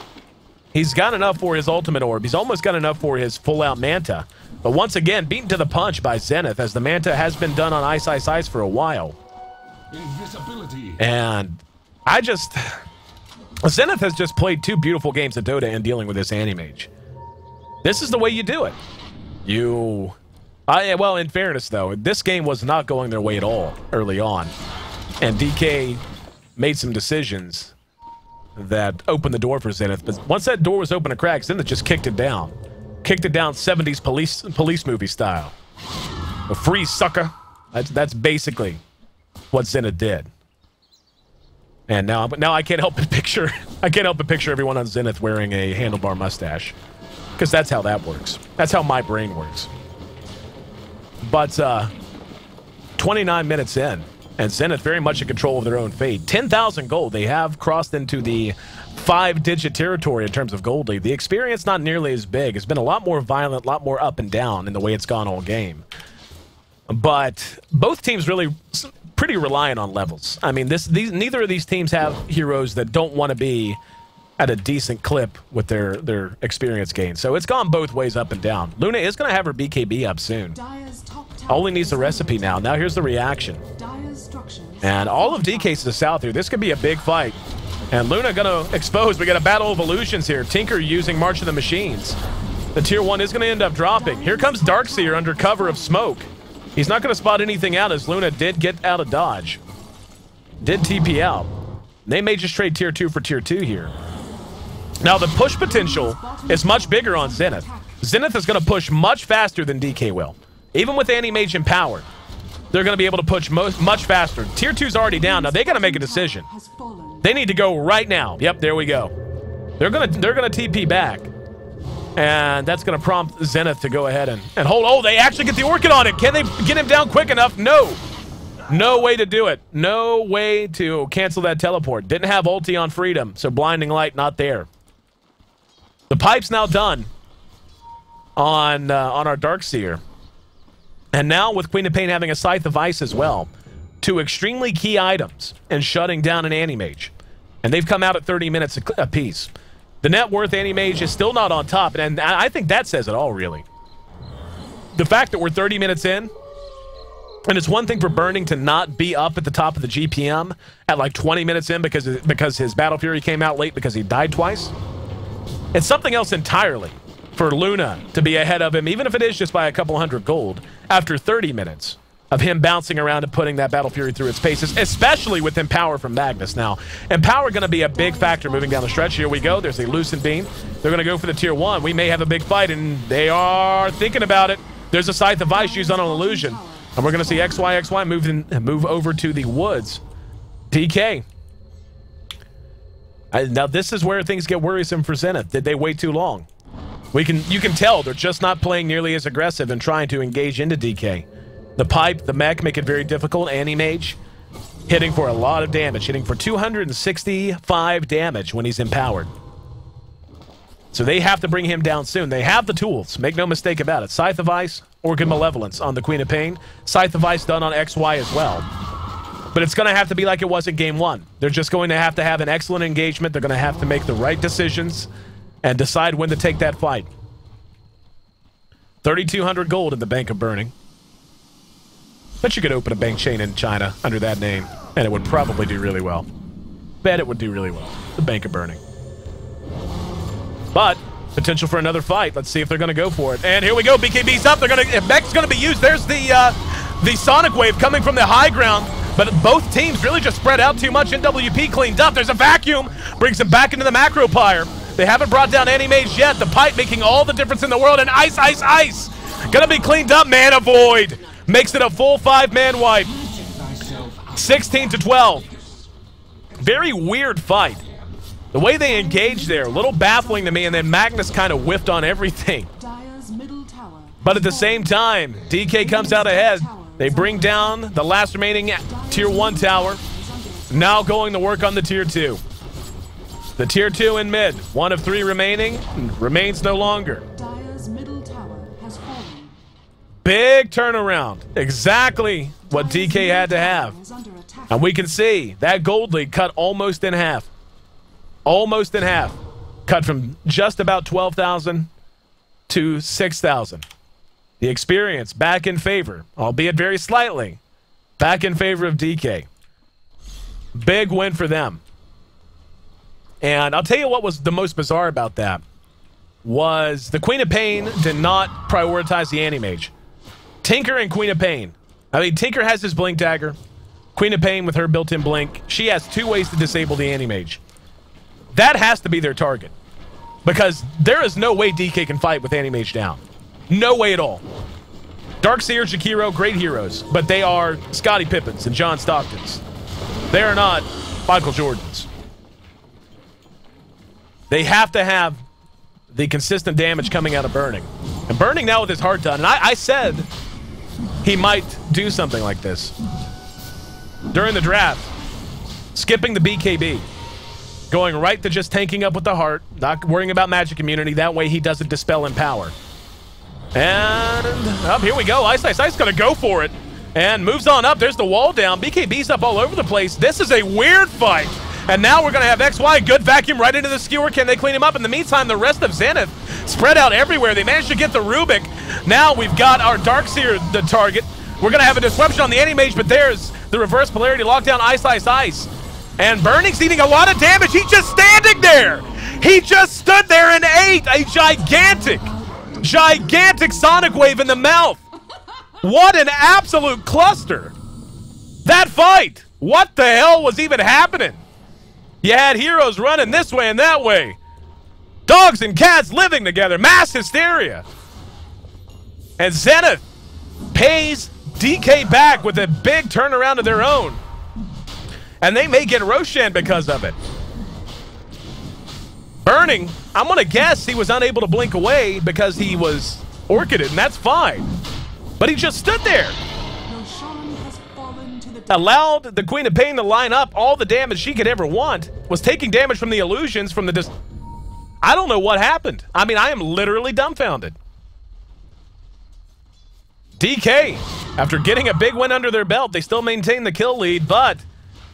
A: He's got enough for his ultimate orb. He's almost got enough for his full-out Manta. But once again, beaten to the punch by Zenith, as the Manta has been done on Ice Ice Ice for a while.
C: Invisibility.
A: And Zenith has just played 2 beautiful games of Dota in dealing with this Anti-Mage. This is the way you do it. Well, in fairness, though, this game was not going their way at all early on. And DK made some decisions that opened the door for Zenith. But once that door was open a crack, Zenith just kicked it down. Kicked it down 70s police movie style. A free sucker. That's basically what Zenith did. And now I can't help but picture everyone on Zenith wearing a handlebar mustache. Because that's how that works. That's how my brain works. But 29 minutes in, and Zenith very much in control of their own fate. 10,000 gold. They have crossed into the 5-digit territory in terms of gold lead. The experience not nearly as big. It's been a lot more violent, a lot more up and down in the way it's gone all game. But both teams really pretty reliant on levels. I mean, neither of these teams have heroes that don't want to be at a decent clip with their experience gain. So it's gone both ways up and down. Luna is going to have her BKB up soon. Only needs the recipe now. Now here's the reaction. And all of DK's to the south here. This could be a big fight. And Luna going to expose. We got a battle of illusions here. Tinker using March of the Machines. The tier 1 is going to end up dropping. Here comes Darkseer under cover of smoke. He's not going to spot anything out as Luna did get out of dodge. Did TP out. They may just trade tier 2 for tier 2 here. Now the push potential is much bigger on Zenith. Zenith is going to push much faster than DK will. Even with Anti-Mage empowered, they're going to be able to push much faster. Tier 2's already down. Now they got to make a decision. They need to go right now. Yep, there we go. They're gonna TP back. And that's going to prompt Zenith to go ahead and hold. Oh, they actually get the Orchid on it. Can they get him down quick enough? No. No way to do it. No way to cancel that teleport. Didn't have ulti on Freedom, so Blinding Light not there. The pipe's now done on our Darkseer. And now with Queen of Pain having a Scythe of Ice as well, 2 extremely key items and shutting down an Anti-Mage. And they've come out at 30 minutes apiece. The net worth Anti-Mage is still not on top, and I think that says it all, really. The fact that we're 30 minutes in, and it's one thing for Burning to not be up at the top of the GPM at like 20 minutes in because his Battle Fury came out late because he died twice. It's something else entirely for Luna to be ahead of him, even if it is just by a couple hundred gold, after 30 minutes of him bouncing around and putting that Battle Fury through its paces, especially with Empower from Magnus. Now, Empower going to be a big factor moving down the stretch. Here we go. There's a Lucent Beam. They're going to go for the tier 1. We may have a big fight, and they are thinking about it. There's a Scythe of Ice used on an illusion. And we're going to see XY move over to the woods. PK. Now, this is where things get worrisome for Zenith. Did they wait too long? You can tell they're just not playing nearly as aggressive and trying to engage into DK. The pipe, the mech make it very difficult. Anti-Mage hitting for a lot of damage, hitting for 265 damage when he's empowered. So they have to bring him down soon. They have the tools, make no mistake about it. Scythe of Ice, Orchid Malevolence on the Queen of Pain. Scythe of Ice done on XY as well. But it's going to have to be like it was in Game 1. They're just going to have an excellent engagement. They're going to have to make the right decisions and decide when to take that fight. 3,200 gold in the Bank of Burning. Bet you could open a bank chain in China under that name, and it would probably do really well. Bet it would do really well. The Bank of Burning. But potential for another fight. Let's see if they're going to go for it. And here we go. BKB's up. Mech's going to be used. There's the Sonic Wave coming from the high ground. But both teams really just spread out too much. NWP cleaned up. There's a vacuum. Brings him back into the macro pyre. They haven't brought down Anti-Mage yet. The pipe making all the difference in the world. And Ice, Ice, Ice. Gonna be cleaned up. Mana Void. Makes it a full 5-man wipe. 16 to 12. Very weird fight. The way they engaged there, a little baffling to me, and then Magnus kind of whiffed on everything. But at the same time, DK comes out ahead. They bring down the last remaining tier 1 tower. Now going to work on the tier 2. The tier 2 in mid. 1 of 3 remaining. Remains no longer. Big turnaround. Exactly what DK had to have. And we can see that gold lead cut almost in half. Almost in half. Cut from just about 12,000 to 6,000. The experience back in favor, albeit very slightly, back in favor of DK. Big win for them. And I'll tell you what was the most bizarre about that was the Queen of Pain did not prioritize the Anti-Mage. Tinker and Queen of Pain. I mean, Tinker has his Blink Dagger. Queen of Pain with her built-in Blink. She has 2 ways to disable the Anti-Mage. That has to be their target. Because there is no way DK can fight with Anti-Mage down. No way at all. Darkseer, Jakiro, great heroes. But they are Scottie Pippins and John Stocktons. They are not Michael Jordans. They have to have the consistent damage coming out of Burning. And Burning now with his heart done. And I said he might do something like this. During the draft, skipping the BKB. Going right to just tanking up with the heart. Not worrying about magic immunity. That way he doesn't dispel in power. And here we go. Ice gonna go for it. And moves on up. There's the wall down. BKB's up all over the place. This is a weird fight. And now we're going to have XY. Good vacuum right into the skewer. Can they clean him up? In the meantime, the rest of Zenith spread out everywhere. They managed to get the Rubik. Now we've got our Darkseer, the target. We're going to have a disruption on the Anti-Mage, but there's the reverse polarity lockdown. Ice. And Burning's eating a lot of damage. He's just standing there. He just stood there and ate a gigantic Sonic Wave in the mouth. What an absolute cluster. That fight. What the hell was even happening? You had heroes running this way and that way. Dogs and cats living together. Mass hysteria. And Zenith pays DK back with a big turnaround of their own. And they may get Roshan because of it. Burning, I'm going to guess he was unable to blink away because he was orchided, and that's fine. But he just stood there. Allowed the Queen of Pain to line up all the damage she could ever want. Was taking damage from the illusions, from the I don't know what happened. I mean, I am literally dumbfounded. DK, after getting a big win under their belt, they still maintain the kill lead, but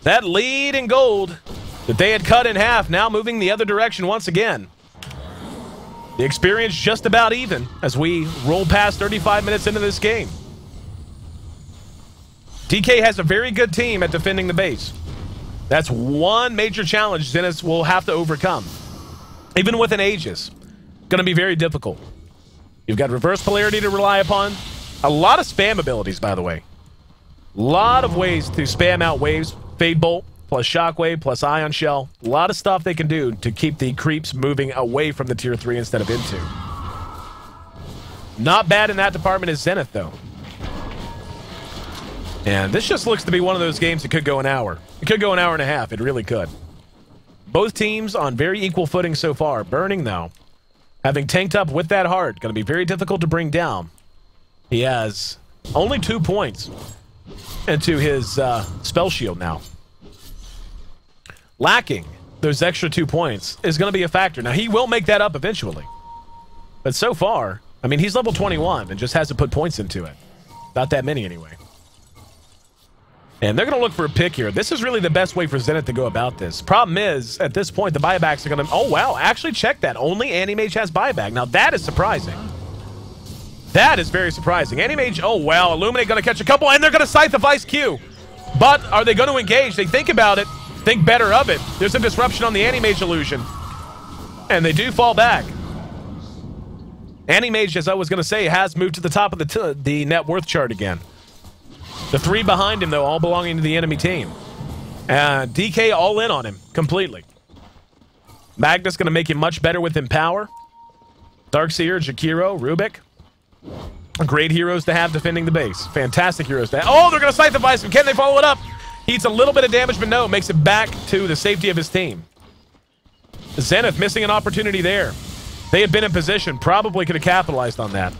A: that lead in gold that they had cut in half, now moving the other direction once again. The experience just about even as we roll past 35 minutes into this game. DK has a very good team at defending the base. That's one major challenge Zenith will have to overcome. Even with an Aegis, going to be very difficult. You've got reverse polarity to rely upon. A lot of spam abilities, by the way. A lot of ways to spam out waves. Fade Bolt, plus Shockwave, plus Ion Shell. A lot of stuff they can do to keep the creeps moving away from the tier 3 instead of into. Not bad in that department is Zenith, though. And this just looks to be one of those games that could go an hour. It could go an hour and a half. It really could. Both teams on very equal footing so far. Burning, though, having tanked up with that heart, going to be very difficult to bring down. He has only 2 points into his spell shield now. Lacking those extra 2 points is going to be a factor. Now, he will make that up eventually. But so far, I mean, he's level 21 and just hasn't put points into it. Not that many, anyway. And they're going to look for a pick here. This is really the best way for Zenith to go about this. Problem is, at this point, the buybacks are going to... Oh, wow. Actually, check that. Only Anti-Mage has buyback. Now, that is surprising. That is very surprising. Anti-Mage... Oh, wow. Illuminate going to catch a couple, and they're going to Scythe of Ice Q. But are they going to engage? They think about it. Think better of it. There's a disruption on the Anti-Mage illusion. And they do fall back. Anti-Mage, as I was going to say, has moved to the top of the net worth chart again. The 3 behind him, though, all belonging to the enemy team. And DK all in on him, completely. Magnus going to make him much better with Empower. Darkseer, Jakiro, Rubik. Great heroes to have defending the base. Fantastic heroes to have. Oh, they're going to Scythe the Bison. Can they follow it up? He eats a little bit of damage, but no, makes it back to the safety of his team. Zenith missing an opportunity there. They had been in position, probably could have capitalized on that.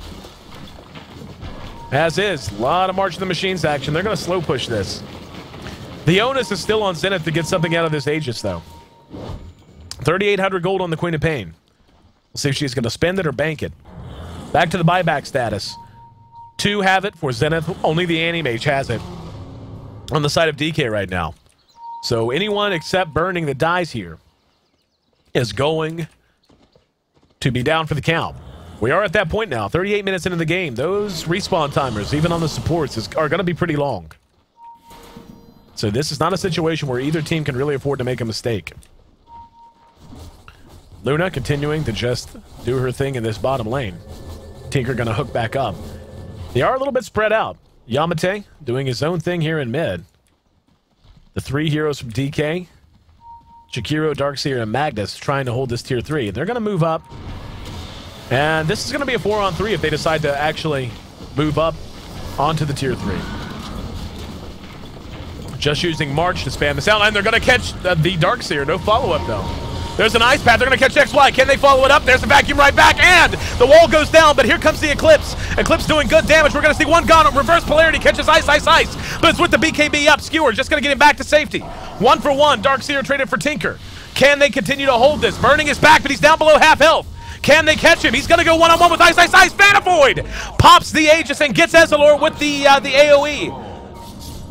A: As is, a lot of March of the Machines action. They're going to slow push this. The onus is still on Zenith to get something out of this Aegis, though. 3,800 gold on the Queen of Pain. We'll see if she's going to spend it or bank it. Back to the buyback status. 2 have it for Zenith. Only the Anti-Mage has it on the side of DK right now. So anyone except Burning that dies here is going to be down for the count. We are at that point now. 38 minutes into the game. Those respawn timers, even on the supports, are going to be pretty long. So this is not a situation where either team can really afford to make a mistake. Luna continuing to just do her thing in this bottom lane. Tinker going to hook back up. They are a little bit spread out. Yamate doing his own thing here in mid. The three heroes from DK, Shakiro, Darkseer, and Magnus trying to hold this tier 3. They're going to move up. And this is going to be a 4-on-3 if they decide to actually move up onto the tier 3. Just using March to spam this out, and they're going to catch the Darkseer. No follow-up, though. There's an Ice Path. They're going to catch XY. Can they follow it up? There's a vacuum right back, and the wall goes down, but here comes the Eclipse. Eclipse doing good damage. We're going to see one gone. Reverse polarity catches Ice. But it's with the BKB up. Skewer just going to get him back to safety. 1 for 1. Darkseer traded for Tinker. Can they continue to hold this? Burning is back, but he's down below half health. Can they catch him? He's going to go one-on-one with Ice. Vanavoid pops the Aegis and gets Ezalor with the AoE.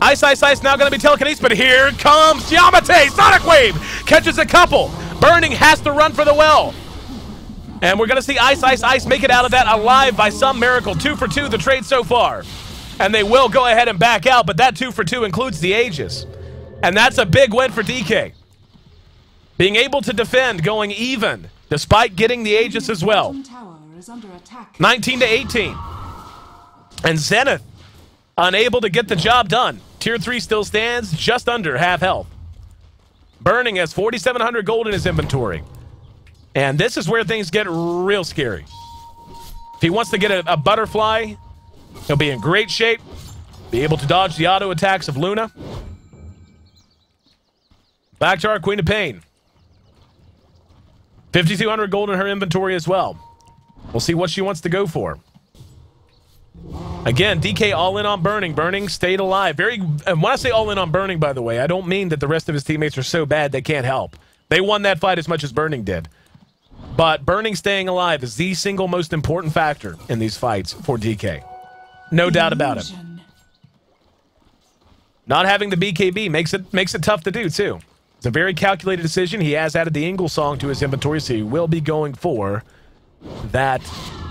A: Ice now going to be telekinesis, but here comes Yamate. Sonic Wave catches a couple. Burning has to run for the well. And we're going to see Ice make it out of that alive by some miracle. 2 for 2 the trade so far. And they will go ahead and back out, but that 2 for 2 includes the Aegis. And that's a big win for DK. Being able to defend, going even, despite getting the Aegis as well. 19 to 18. And Zenith unable to get the job done. Tier 3 still stands just under half health. Burning has 4,700 gold in his inventory. And this is where things get real scary. If he wants to get a butterfly, he'll be in great shape. Be able to dodge the auto attacks of Luna. Back to our Queen of Pain. 5,200 gold in her inventory as well. We'll see what she wants to go for. Again, DK all in on Burning. Burning stayed alive. And when I say all in on Burning, by the way, I don't mean that the rest of his teammates are so bad they can't help. They won that fight as much as Burning did. But Burning staying alive is the single most important factor in these fights for DK. No doubt about it. Not having the BKB makes it tough to do, too. It's a very calculated decision. He has added the Ingle song to his inventory, so he will be going for that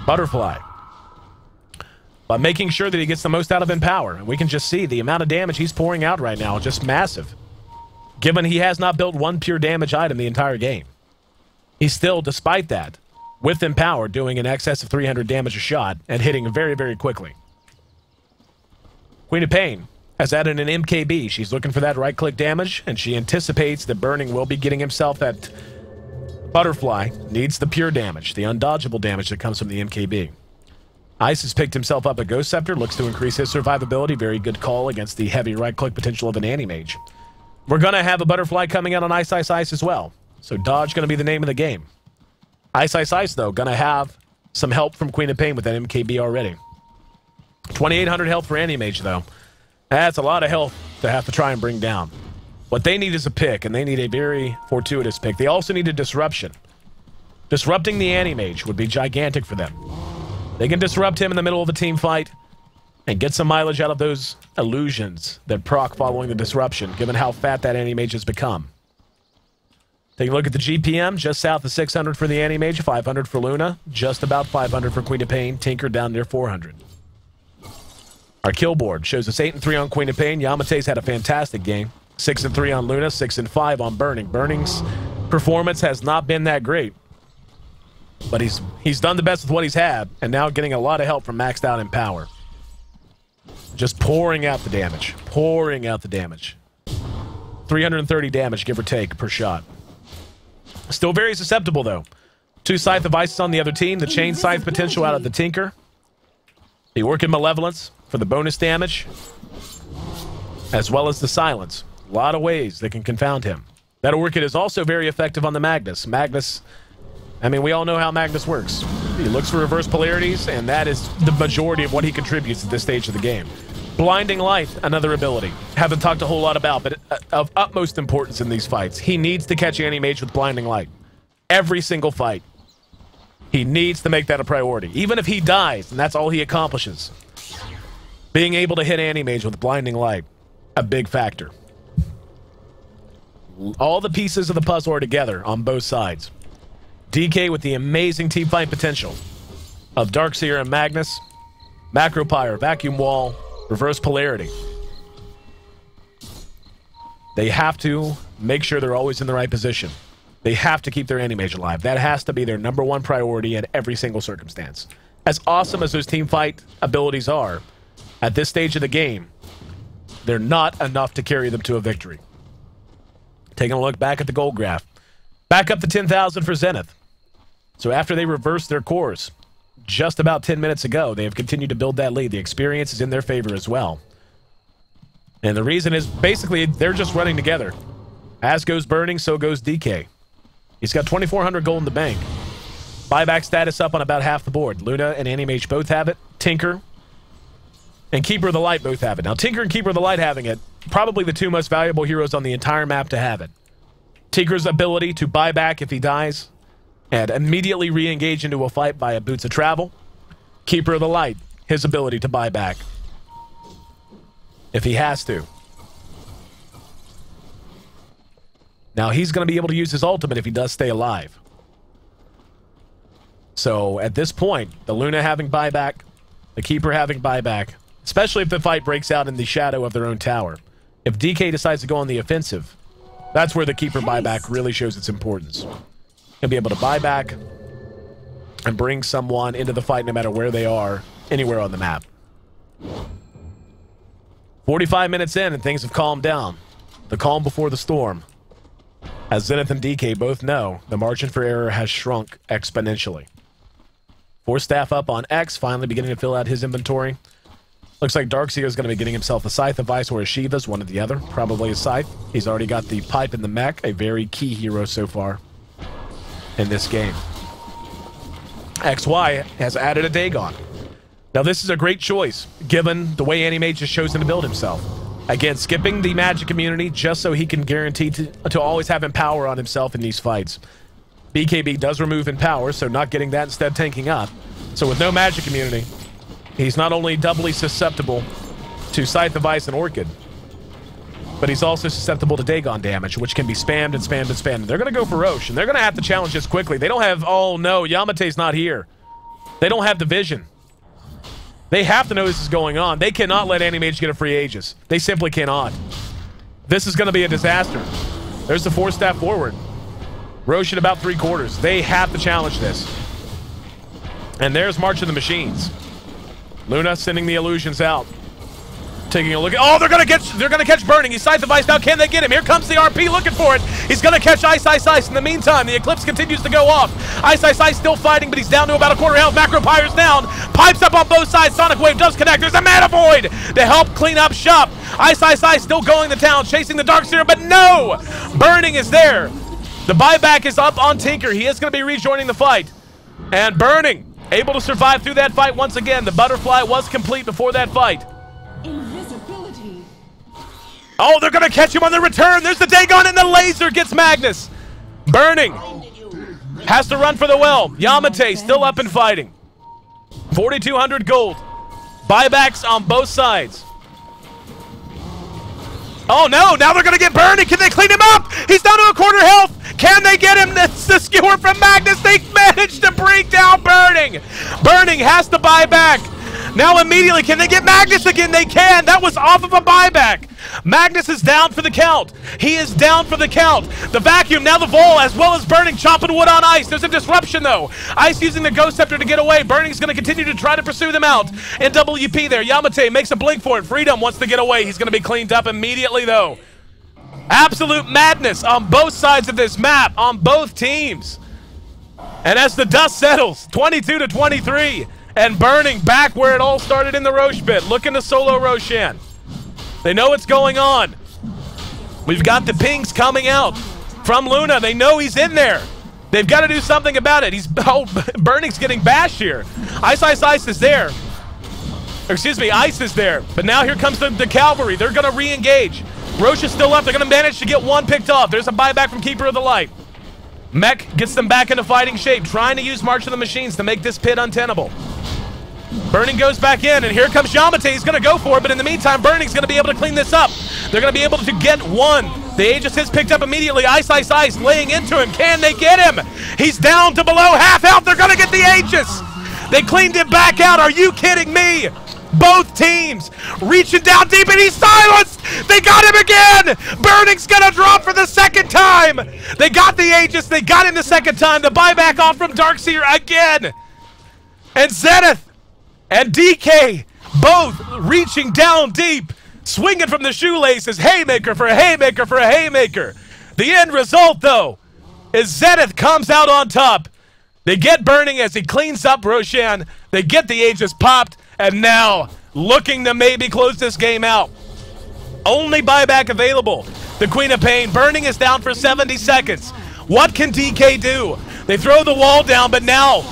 A: butterfly. By making sure that he gets the most out of Empower. And we can just see the amount of damage he's pouring out right now, just massive. Given he has not built one pure damage item the entire game. He's still, despite that, with Empower, doing in excess of 300 damage a shot and hitting very, very quickly. Queen of Pain has added an MKB. She's looking for that right-click damage, and she anticipates that Burning will be getting himself that butterfly. Needs the pure damage, the undodgeable damage that comes from the MKB. Ice has picked himself up a Ghost Scepter, looks to increase his survivability. Very good call against the heavy right-click potential of an Anti-Mage. We're going to have a butterfly coming out on Ice as well. So Dodge going to be the name of the game. Ice, though, going to have some help from Queen of Pain with that MKB already. 2,800 health for Anti-Mage, though. That's a lot of health to have to try and bring down. What they need is a pick, and they need a very fortuitous pick. They also need a disruption. Disrupting the Anti-Mage would be gigantic for them. They can disrupt him in the middle of a team fight and get some mileage out of those illusions that proc following the disruption, given how fat that Anti-Mage has become. Take a look at the GPM, just south of 600 for the Anti-Mage, 500 for Luna, just about 500 for Queen of Pain, Tinker down near 400. Our kill board shows us 8-3 on Queen of Pain. Yamate's had a fantastic game. 6-3 on Luna, 6-5 on Burning. Burning's performance has not been that great. But he's done the best with what he's had, and now getting a lot of help from maxed out Empower. Just pouring out the damage. Pouring out the damage. 330 damage, give or take, per shot. Still very susceptible, though. 2 Scythe of Ice on the other team. The Chain Scythe potential out of the Tinker. The Orchid Malevolence for the bonus damage. As well as the Silence. A lot of ways that can confound him. That Orchid is also very effective on the Magnus. Magnus... I mean, we all know how Magnus works. He looks for reverse polarities, and that is the majority of what he contributes at this stage of the game. Blinding Light, another ability. Haven't talked a whole lot about, but of utmost importance in these fights. He needs to catch Anti-Mage with Blinding Light. Every single fight. He needs to make that a priority. Even if he dies, and that's all he accomplishes. Being able to hit Anti-Mage with Blinding Light, a big factor. All the pieces of the puzzle are together on both sides. DK with the amazing team fight potential. of Darkseer and Magnus. Macro Pyre, Vacuum Wall, Reverse Polarity. They have to make sure they're always in the right position. They have to keep their anti-mage alive. That has to be their #1 priority in every single circumstance. As awesome as those team fight abilities are, at this stage of the game, they're not enough to carry them to a victory. Taking a look back at the gold graph. Back up to 10,000 for Zenith. So after they reversed their cores just about 10 minutes ago, they have continued to build that lead. The experience is in their favor as well. And the reason is basically they're just running together. As goes Burning, so goes DK. He's got 2,400 gold in the bank. Buyback status up on about half the board. Luna and Animage both have it. Tinker and Keeper of the Light both have it. Now, Tinker and Keeper of the Light having it, probably the two most valuable heroes on the entire map to have it. Tinker's ability to buy back if he dies and immediately re-engage into a fight via Boots of Travel. Keeper of the Light, his ability to buy back if he has to. Now, he's going to be able to use his ultimate if he does stay alive. So, at this point, the Luna having buyback, the Keeper having buyback, especially if the fight breaks out in the shadow of their own tower. If DK decides to go on the offensive, that's where the Keeper buyback really shows its importance. He'll be able to buy back and bring someone into the fight no matter where they are, anywhere on the map. 45 minutes in and things have calmed down. The calm before the storm. As Zenith and DK both know, the margin for error has shrunk exponentially. Force staff up on X, finally beginning to fill out his inventory. Looks like Darkseer is going to be getting himself a Scythe of Ice or a Shiva's, one or the other. Probably a Scythe. He's already got the Pipe and the Mech, a very key hero so far in this game. XY has added a Dagon. Now this is a great choice, given the way Animage has chosen to build himself. Again, skipping the magic immunity just so he can guarantee to always have Empower on himself in these fights. BKB does remove Empower, so not getting that, instead tanking up. So with no magic immunity, he's not only doubly susceptible to Scythe of Ice and Orchid, but he's also susceptible to Dagon damage, which can be spammed and spammed and spammed. They're going to go for Roche, and they're going to have to challenge this quickly. They don't have... Oh, no, Yamate's not here. They don't have the vision. They have to know this is going on. They cannot let Animage get a free Aegis. They simply cannot. This is going to be a disaster. There's the Force Staff forward. Roche at about 3/4. They have to challenge this. And there's March of the Machines. Luna sending the illusions out. Taking a look at... Oh, they're gonna catch Burning. He's Scythe of Ice now. Can they get him? Here comes the RP looking for it. He's gonna catch Ice, Ice, Ice. In the meantime, the Eclipse continues to go off. Ice, Ice, Ice still fighting, but he's down to about a quarter health. Macro Pyre's down. Pipes up on both sides. Sonic Wave does connect. There's a Mana Void to help clean up shop. Ice, Ice, Ice still going to town, chasing the Darkseer, but no! Burning is there. The buyback is up on Tinker. He is gonna be rejoining the fight. And Burning able to survive through that fight once again. The butterfly was complete before that fight.
B: Invisibility.
A: Oh, they're going to catch him on the return. There's the Dagon, and the laser gets Magnus. Burning. Has to run for the well. Yamate still up and fighting. 4,200 gold. Buybacks on both sides. Oh, no. Now they're going to get Burning. Can they clean him up? He's down to a quarter health. Can they get him? That's the skewer from Magnus. They managed to break down Burning. Burning has to buy back. Now immediately, can they get Magnus again? They can. That was off of a buyback. Magnus is down for the count. He is down for the count. The vacuum, now the Vol, as well as Burning, chopping wood on Ice. There's a disruption, though. Ice using the Ghost Scepter to get away. Burning's going to continue to try to pursue them out. In WP there, Yamate makes a blink for it. Freedom wants to get away. He's going to be cleaned up immediately, though. Absolute madness on both sides of this map, on both teams. And as the dust settles, 22-23. And Burning back where it all started in the Roche pit, looking to solo Roshan. They know what's going on. We've got the pings coming out from Luna. They know he's in there. They've got to do something about it. Burning's getting bashed here. Ice, Ice, Ice is there. Or excuse me, Ice is there. But now here comes the cavalry. They're going to re-engage. Roche is still up. They're going to manage to get one picked off. There's a buyback from Keeper of the Light. Mech gets them back into fighting shape, trying to use March of the Machines to make this pit untenable. Burning goes back in, and here comes Yamate. He's going to go for it, but in the meantime, Burning's going to be able to clean this up. They're going to be able to get one. The Aegis is picked up immediately. Ice, Ice, Ice laying into him. Can they get him? He's down to below half health. They're going to get the Aegis. They cleaned it back out. Are you kidding me? Both teams reaching down deep, and he's silenced. They got him again. Burning's gonna drop for the second time. They got the Aegis. They got him the second time. The buyback off from Darkseer again. And Zenith and DK both reaching down deep, swinging from the shoelaces. Haymaker for a haymaker for a haymaker. The end result, though, is Zenith comes out on top. They get Burning as he cleans up Roshan. They get the Aegis popped. And now, looking to maybe close this game out. Only buyback available. The Queen of Pain. Burning is down for 70 seconds. What can DK do? They throw the wall down, but now...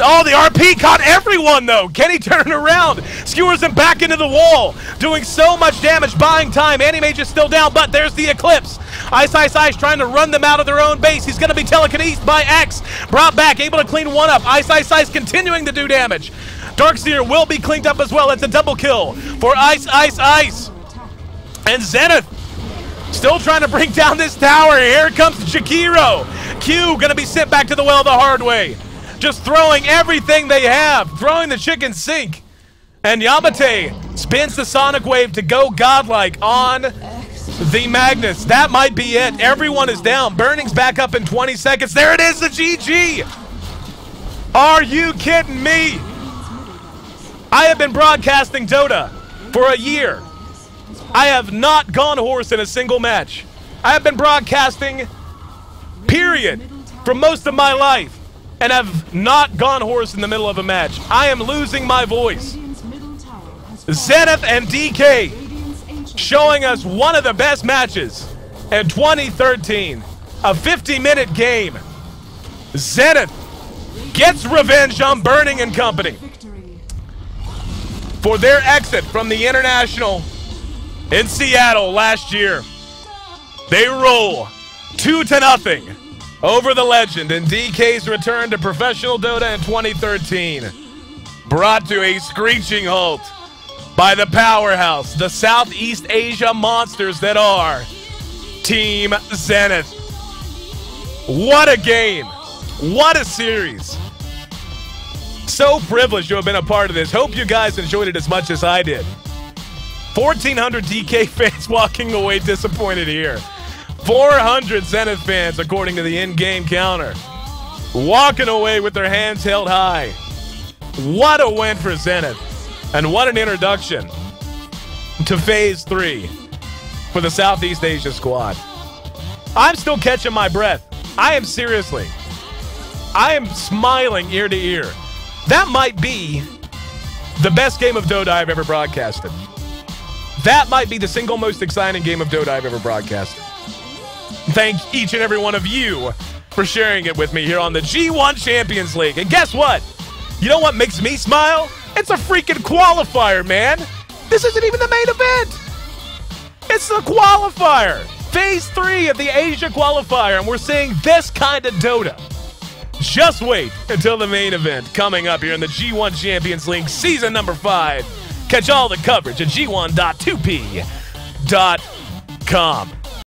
A: Oh, the RP caught everyone, though. Can he turn around? Skewers him back into the wall. Doing so much damage, buying time. Anti-Mage is still down, but there's the Eclipse. Ice trying to run them out of their own base. He's going to be telekinesed by X. Brought back, able to clean one up. Ice continuing to do damage. Darkseer will be cleaned up as well. It's a double kill for Ice. And Zenith still trying to bring down this tower. Here comes Shakiro. Q going to be sent back to the well the hard way. Just throwing everything they have. Throwing the chicken sink. And Yamate spins the Sonic Wave to go godlike on the Magnus. That might be it. Everyone is down. Burning's back up in 20 seconds. There it is, the GG. Are you kidding me? I have been broadcasting Dota for a year. I have not gone horse in a single match. I have been broadcasting, period, for most of my life, and have not gone horse in the middle of a match. I am losing my voice. Zenith and DK showing us one of the best matches in 2013. A 50-minute game. Zenith gets revenge on Burning and company for their exit from the International in Seattle last year. They roll 2-0 over the Legend in DK's return to professional Dota in 2013. Brought to a screeching halt by the powerhouse, the Southeast Asia monsters that are Team Zenith. What a game. What a series. So privileged to have been a part of this. Hope you guys enjoyed it as much as I did. 1,400 DK fans walking away disappointed here. 400 Zenith fans, according to the in-game counter, walking away with their hands held high. What a win for Zenith. And what an introduction to Phase 3 for the Southeast Asia squad. I'm still catching my breath. I am smiling ear to ear. That might be the best game of Dota I've ever broadcasted. That might be the single most exciting game of Dota I've ever broadcasted. Thank each and every one of you for sharing it with me here on the G-1 Champions League. And guess what? You know what makes me smile? It's a freaking qualifier, man. This isn't even the main event. It's the qualifier. Phase 3 of the Asia qualifier, and we're seeing this kind of Dota. Just wait until the main event coming up here in the G1 Champions League Season number 5. Catch all the coverage at g1.2p.com.